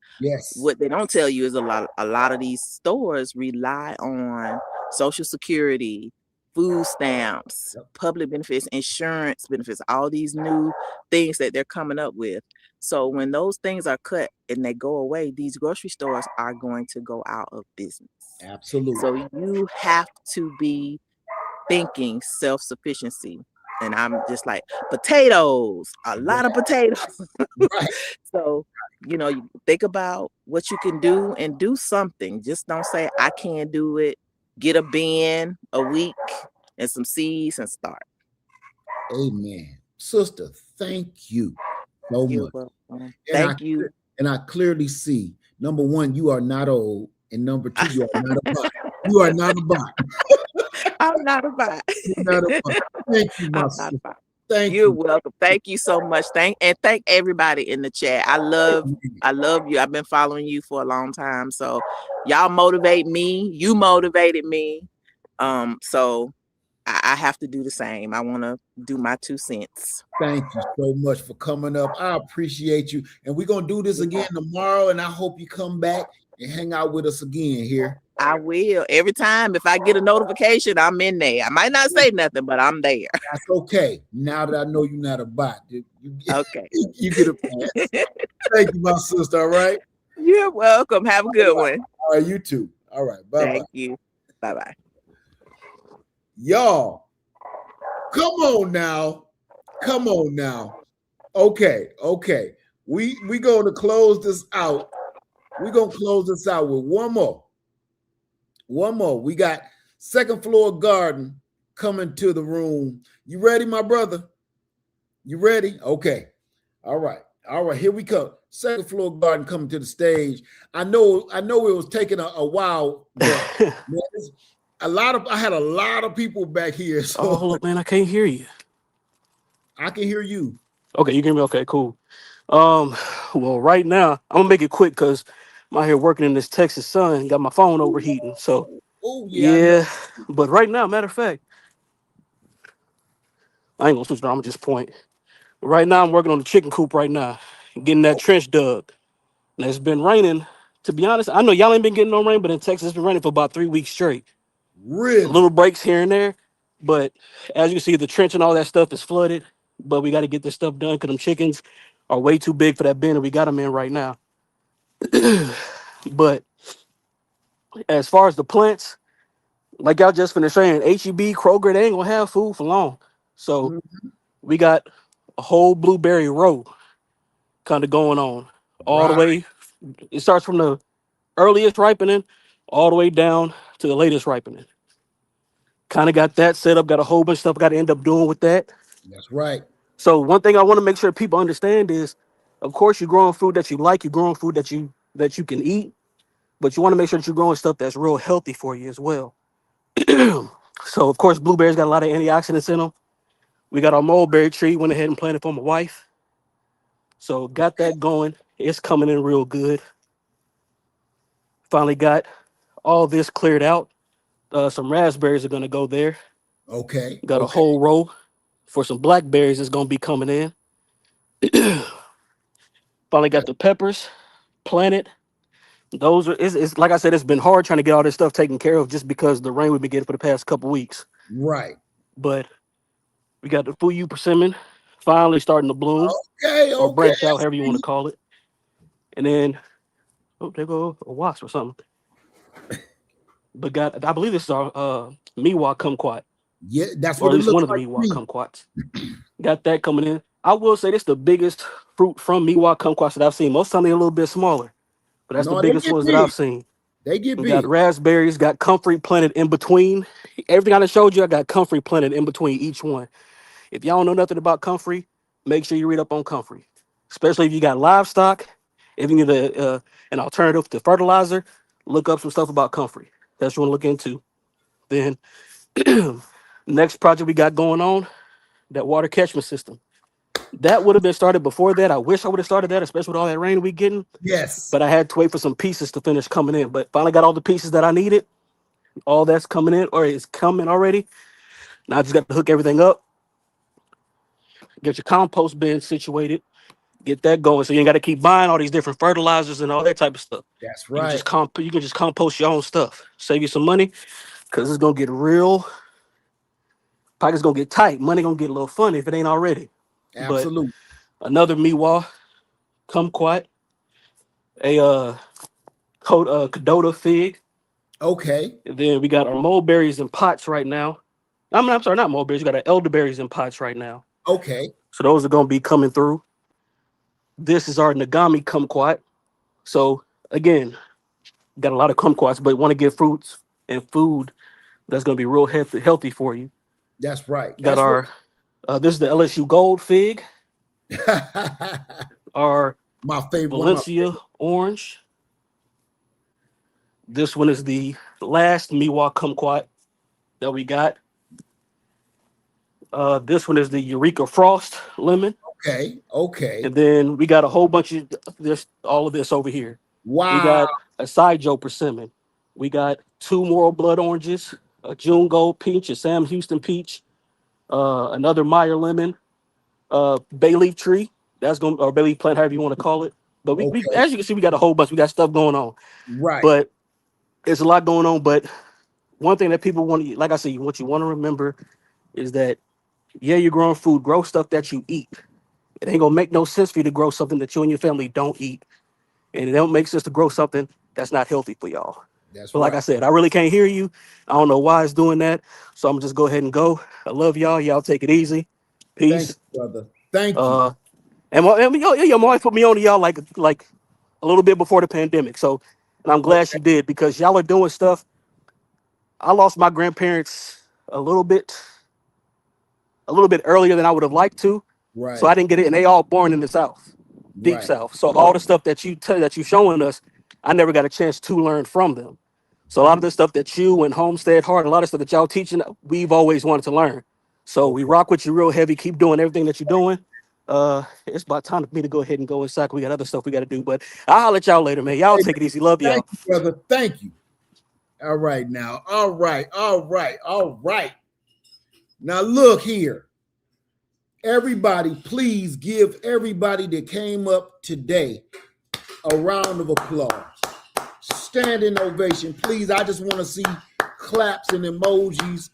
L: what they don't tell you is a lot of these stores rely on Social Security, food stamps, public benefits, insurance benefits, all these new things that they're coming up with. So when those things are cut and they go away, these grocery stores are going to go out of business.
A: Absolutely.
L: So you have to be thinking self-sufficiency. And I'm just like, potatoes, a lot of potatoes. So, you think about what you can do and do something. Just don't say, I can't do it. Get a bin a week and some seeds and start.
A: Amen. Sister, thank you so much.
L: Thank you.
A: And I clearly see, number one, you are not old. And number two, you are not a bot. You are not a bot.
L: I'm not a bot.
A: You're not a bot. Thank you, my sister. Thank you.
L: You're welcome. Thank you so much. Thank everybody in the chat. I love you. I've been following you for a long time. So y'all motivate me. You motivated me. So I have to do the same. I want to do my 2 cents.
A: Thank you so much for coming up. I appreciate you. And we're going to do this again tomorrow. And I hope you come back and hang out with us again here.
L: I will. Every time, if I get a notification, I'm in there. I might not say nothing, but I'm there.
A: That's okay. Now that I know you're not a bot.
L: Okay.
A: You get a pass. Thank you, my sister. All right.
L: You're welcome. Have a good one.
A: All right. You too. All right. Bye-bye.
L: Thank you. Bye-bye.
A: Y'all, come on now. Come on now. Okay. We going to close this out. We're going to close this out with one more. We got second floor garden coming to the room. You ready, my brother? You ready? Okay. All right. Here we come. Second floor garden coming to the stage. I know it was taking a while, but man, I had a lot of people back here. So
M: hold up, man. I can't hear you.
A: I can hear you.
M: Okay, you can hear me? Okay, cool. Well, right now, I'm gonna make it quick because I'm out here working in this Texas sun, got my phone overheating. So yeah. But right now, matter of fact, I ain't gonna switch it. I'm gonna just point. Right now, I'm working on the chicken coop right now, getting that trench dug. And it's been raining. To be honest, I know y'all ain't been getting no rain, but in Texas, it's been raining for about 3 weeks straight.
A: Really?
M: Little breaks here and there. But as you can see, the trench and all that stuff is flooded. But we got to get this stuff done because them chickens are way too big for that bin, and we got them in right now. But as far as the plants, like y'all just finished saying, HEB, Kroger, they ain't gonna have food for long. So we got a whole blueberry row kind of going on all the way. It starts from the earliest ripening all the way down to the latest ripening. Kind of got that set up, got a whole bunch of stuff I got to end up doing with that.
A: That's right.
M: So one thing I want to make sure people understand is, of course, you're growing food that you like, you're growing food that you that you can eat, but you want to make sure that you're growing stuff that's real healthy for you as well. So of course, blueberries got a lot of antioxidants in them. We got our mulberry tree. Went ahead and planted for my wife. So got that going. It's coming in real good. Finally got all this cleared out. Some raspberries are gonna go there.
A: Okay.
M: Got a
A: Okay.
M: whole row for some blackberries that's gonna be coming in. Finally got the peppers planted. Those are it's like I said, it's been hard trying to get all this stuff taken care of just because the rain we've been getting for the past couple weeks.
A: Right.
M: But we got the fuyu persimmon finally starting to bloom
A: Okay.
M: or
A: Okay.
M: branch out, however you want to call it. And then oh, there go a wasp or something. But I believe this is our Miwa kumquat,
A: Yeah, that's
M: or
A: what
M: at
A: it
M: least one
A: looks
M: of the
A: like to
M: Miwa
A: me.
M: kumquats. Got that coming in. I will say this is the biggest fruit from Miwa kumquats that I've seen. Most of the time they're a little bit smaller, but that's the
A: No, they
M: biggest
A: get
M: ones that
A: big.
M: I've seen.
A: They get
M: We got
A: big.
M: raspberries, got comfrey planted in between. Everything I just showed you, I got comfrey planted in between each one. If y'all don't know nothing about comfrey, make sure you read up on comfrey, especially if you got livestock. If you need an alternative to fertilizer, look up some stuff about comfrey. That's what you want to look into. Then next project we got going on, that water catchment system. That would have been started before that. I wish I would have started that, especially with all that rain we getting.
A: Yes.
M: But I had to wait for some pieces to finish coming in. But finally got all the pieces that I needed. All that's coming in or is coming already. Now I just got to hook everything up, get your compost bin situated, get that going. So you ain't got to keep buying all these different fertilizers and all that type of stuff.
A: That's
M: You can
A: right.
M: just compost your own stuff. Save you some money because it's gonna get real. Pockets gonna get tight. Money gonna get a little funny if it ain't already. But
A: Absolutely.
M: another Miwa kumquat, a Kadota fig.
A: Okay.
M: And then we got our mulberries in pots right now. I'm sorry, not mulberries. We got our elderberries in pots right now.
A: Okay.
M: So those are gonna be coming through. This is our Nagami kumquat. So again, got a lot of kumquats, but want to get fruits and food that's gonna be real healthy for you.
A: That's right.
M: Got
A: That's
M: our this is the LSU Gold fig,
A: right.
M: our
A: My favorite. One of my
M: Valencia orange. This one is the last Miwa kumquat that we got. This one is the Eureka Frost lemon.
A: Okay. Okay.
M: And then we got a whole bunch of this, all of this over here. We
A: Wow.
M: got a Sidjo persimmon. We got two Moral Blood oranges, a June Gold peach, a Sam Houston peach, another Meyer lemon, bay leaf tree. That's going or bay leaf plant, however you want to call it. But we
A: Okay.
M: as you can see, we got a whole bunch. We got stuff going on.
A: Right.
M: But it's a lot going on. But one thing that people want to, like I said, what you want to remember is that yeah, you're growing food, grow stuff that you eat. It ain't gonna make no sense for you to grow something that you and your family don't eat. And it don't make sense to grow something that's not healthy for y'all.
A: That's
M: But like I
A: right.
M: said, I really can't hear you. I don't know why it's doing that. So I'm gonna just go ahead and go. I love y'all. Y'all take it easy.
A: Thank
M: Peace.
A: you, brother. Thank you.
M: Uh my wife put me on to y'all like a little bit before the pandemic. So and I'm glad she did because y'all are doing stuff. I lost my grandparents a little bit earlier than I would have liked to. So
A: Right.
M: I didn't get it, and they all born in the South, deep
A: Right.
M: South. So all the stuff that you showing us, I never got a chance to learn from them. So a lot of the stuff that you and Homestead Hard, a lot of stuff that y'all teaching, we've always wanted to learn. So we
A: Okay.
M: rock with you real heavy. Keep doing everything that you're doing. It's about time for me to go ahead and go inside. We got other stuff we got to do, but I'll holler at y'all later, man. Y'all
A: Hey,
M: take it easy. Love
A: thank
M: y'all.
A: you, brother. Thank you. All right now. All right. All right. All right. Now look here. Everybody, please give everybody that came up today a round of applause. Standing ovation, please. I just want to see claps and emojis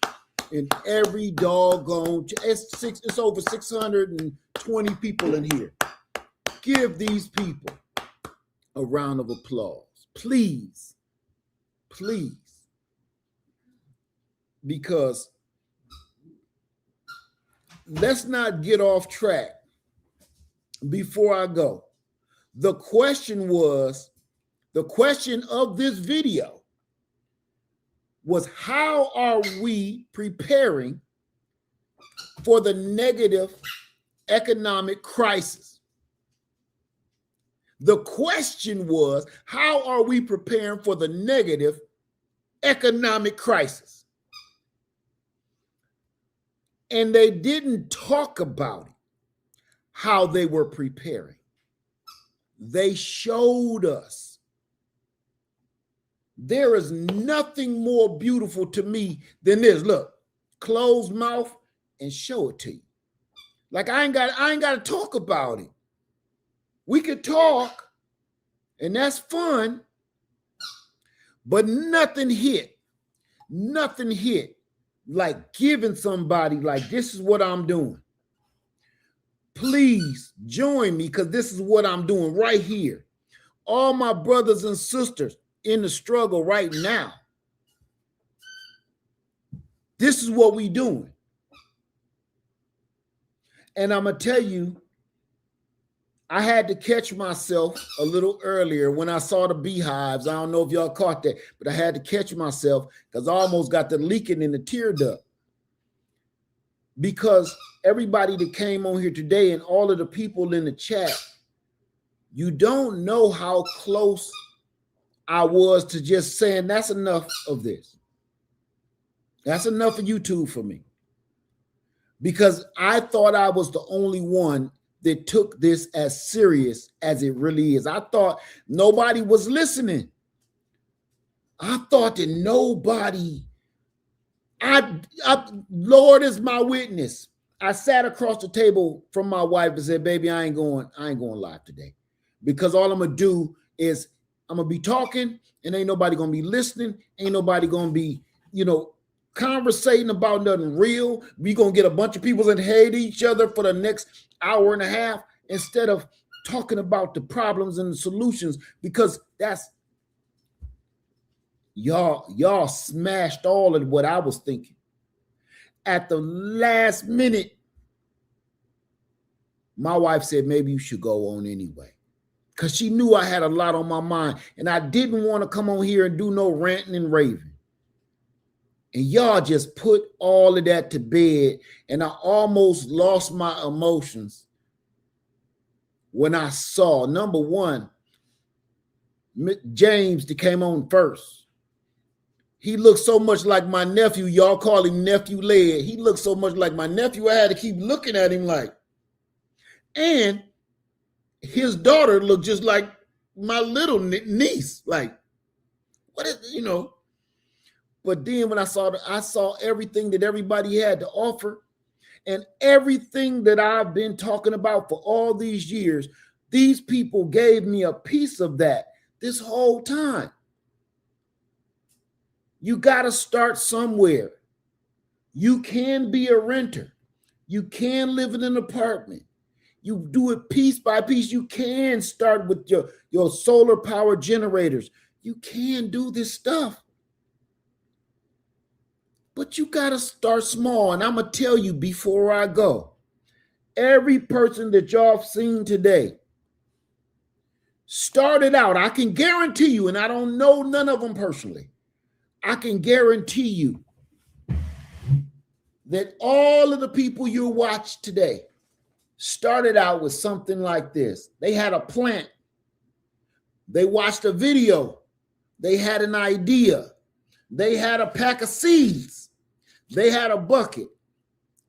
A: in every doggone. It's over 620 people in here. Give these people a round of applause, please, please, because let's not get off track. Before I go, the question of this video was, how are we preparing for the negative economic crisis? The question was, how are we preparing for the negative economic crisis? And they didn't talk about it, how they were preparing. They showed us. There is nothing more beautiful to me than this. Look, closed mouth and show it to you. Like I ain't got to talk about it. We could talk, and that's fun, but nothing hit like giving somebody like, this is what I'm doing. Please join me, because this is what I'm doing right here. All my brothers and sisters in the struggle right now, this is what we doing. And I'm going to tell you, I had to catch myself a little earlier when I saw the beehives. I don't know if y'all caught that, but I had to catch myself because I almost got the leaking in the tear duct. Because everybody that came on here today and all of the people in the chat, you don't know how close I was to just saying, that's enough of this. That's enough of YouTube for me. Because I thought I was the only one that took this as serious as it really is. I thought nobody was listening. I thought that nobody, Lord is my witness. I sat across the table from my wife and said, baby, I ain't going live today. Because all I'm gonna do is I'm gonna be talking and ain't nobody gonna be listening. Ain't nobody gonna be, conversating about nothing real. We gonna get a bunch of people that hate each other for the next hour and a half instead of talking about the problems and the solutions, because that's y'all smashed all of what I was thinking. At the last minute, my wife said, maybe you should go on anyway. Because she knew I had a lot on my mind and I didn't want to come on here and do no ranting and raving. And y'all just put all of that to bed, and I almost lost my emotions when I saw, number one, James that came on first. He looked so much like my nephew. Y'all call him Nephew Led. He looked so much like my nephew. I had to keep looking at him like. And his daughter looked just like my little niece. Like, what is, But then when I saw everything that everybody had to offer, and everything that I've been talking about for all these years, these people gave me a piece of that this whole time. You got to start somewhere. You can be a renter. You can live in an apartment. You do it piece by piece. You can start with your solar power generators. You can do this stuff. But you got to start small. And I'm going to tell you before I go, every person that y'all have seen today started out, I can guarantee you, and I don't know none of them personally, I can guarantee you that all of the people you watch today started out with something like this. They had a plant. They watched a video. They had an idea. They had a pack of seeds. They had a bucket.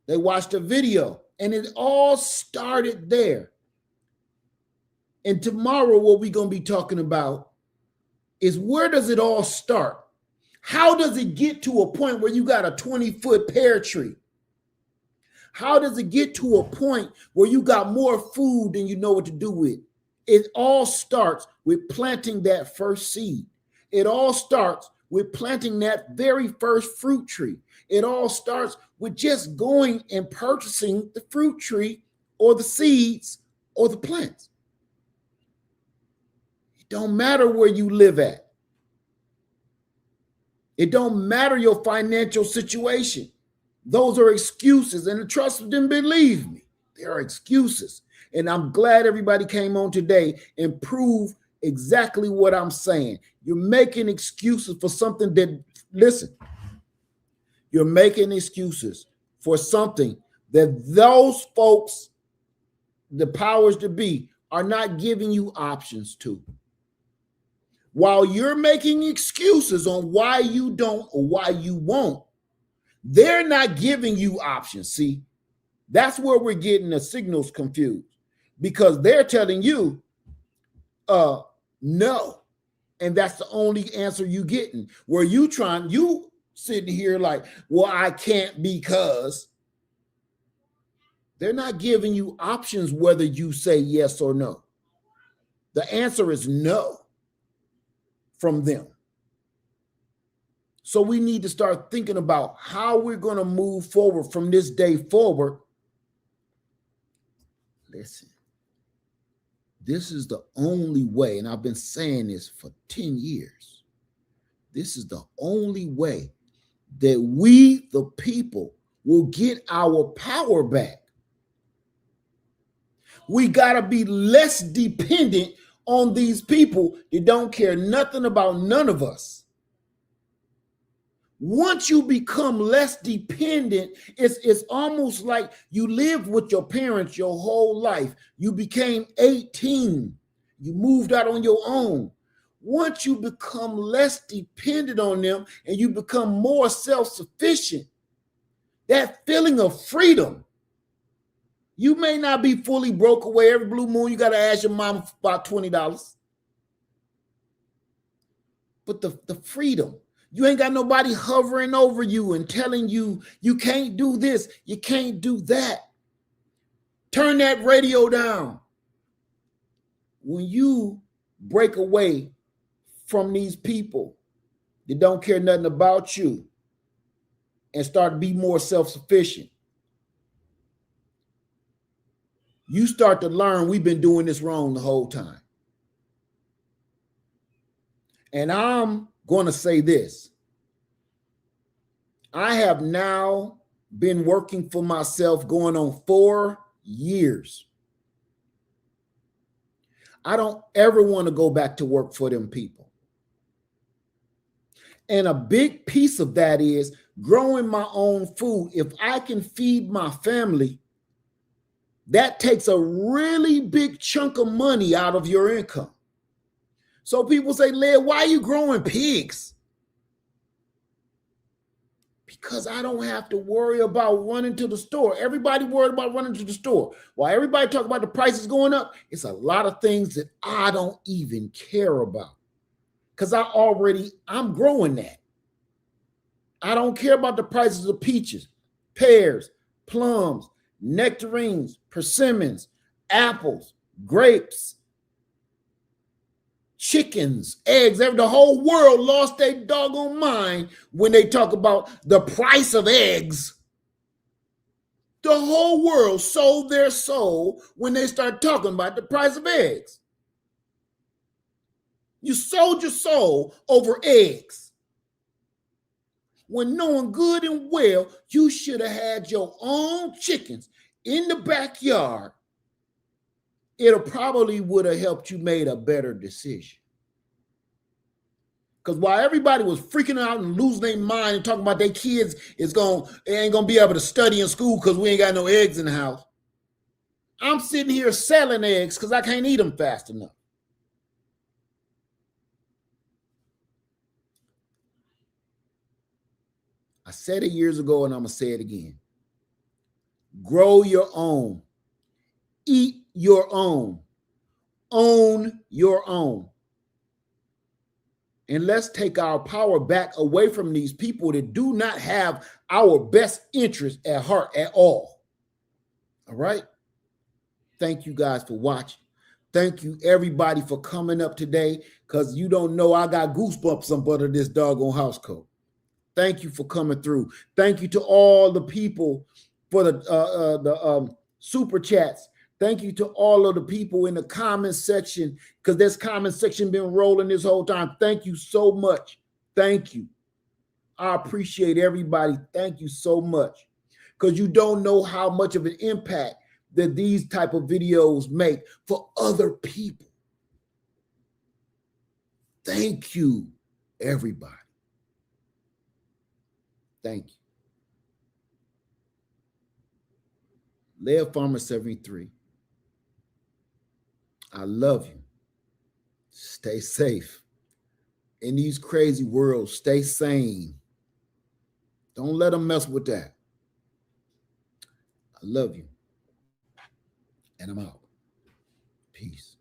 A: They watched a video, and it all started there. And tomorrow, what we're going to be talking about is, where does it all start? How does it get to a point where you got a 20-foot pear tree? How does it get to a point where you got more food than you know what to do with? It all starts with planting that first seed. It all starts with planting that very first fruit tree. It all starts with just going and purchasing the fruit tree or the seeds or the plants. It don't matter where you live at. It don't matter your financial situation. Those are excuses, and trust them, believe me, they are excuses. And I'm glad everybody came on today and proved exactly what I'm saying. You're making excuses for something that, listen, you're making excuses for something that those folks, the powers to be, are not giving you options to. While you're making excuses on why you don't or why you won't, they're not giving you options. See, that's where we're getting the signals confused, because they're telling you, no. And that's the only answer you getting. Where you sitting here like, well, I can't, because they're not giving you options whether you say yes or no. The answer is no from them. So we need to start thinking about how we're going to move forward from this day forward. Listen, this is the only way, and I've been saying this for 10 years. This is the only way that we, the people, will get our power back. We got to be less dependent on these people that don't care nothing about none of us. Once you become less dependent, it's almost like you lived with your parents your whole life. You became 18. You moved out on your own. Once you become less dependent on them and you become more self-sufficient, that feeling of freedom, you may not be fully broke away. Every blue moon, you got to ask your mom for about $20. But the freedom, you ain't got nobody hovering over you and telling you, you can't do this, you can't do that. Turn that radio down. When you break away from these people that don't care nothing about you and start to be more self-sufficient, you start to learn we've been doing this wrong the whole time. And I'm going to say this. I have now been working for myself going on 4 years. I don't ever want to go back to work for them people. And a big piece of that is growing my own food. If I can feed my family, that takes a really big chunk of money out of your income. So people say, Led, why are you growing pigs? Because I don't have to worry about running to the store. Everybody worried about running to the store. While everybody talk about the prices going up, it's a lot of things that I don't even care about. Because I'm growing that. I don't care about the prices of peaches, pears, plums, nectarines, persimmons, apples, grapes, chickens, eggs. The whole world lost their doggone mind when they talk about the price of eggs. The whole world sold their soul when they start talking about the price of eggs. You sold your soul over eggs. When knowing good and well, you should have had your own chickens in the backyard. It'll probably would have helped you made a better decision. Because while everybody was freaking out and losing their mind and talking about their kids ain't gonna be able to study in school because we ain't got no eggs in the house, I'm sitting here selling eggs because I can't eat them fast enough. I said it years ago and I'm gonna say it again. Grow your own. Eat your own. Own your own. And let's take our power back away from these people that do not have our best interest at heart at all. All right? Thank you guys for watching. Thank you everybody for coming up today, because you don't know I got goosebumps up under this doggone house coat. Thank you for coming through. Thank you to all the people for the super chats. Thank you to all of the people in the comment section, because this comment section been rolling this whole time. Thank you so much. Thank you. I appreciate everybody. Thank you so much, because you don't know how much of an impact that these type of videos make for other people. Thank you, everybody. Thank you. Lead Farmer 73. I love you. Stay safe. In these crazy worlds, stay sane. Don't let them mess with that. I love you. And I'm out. Peace.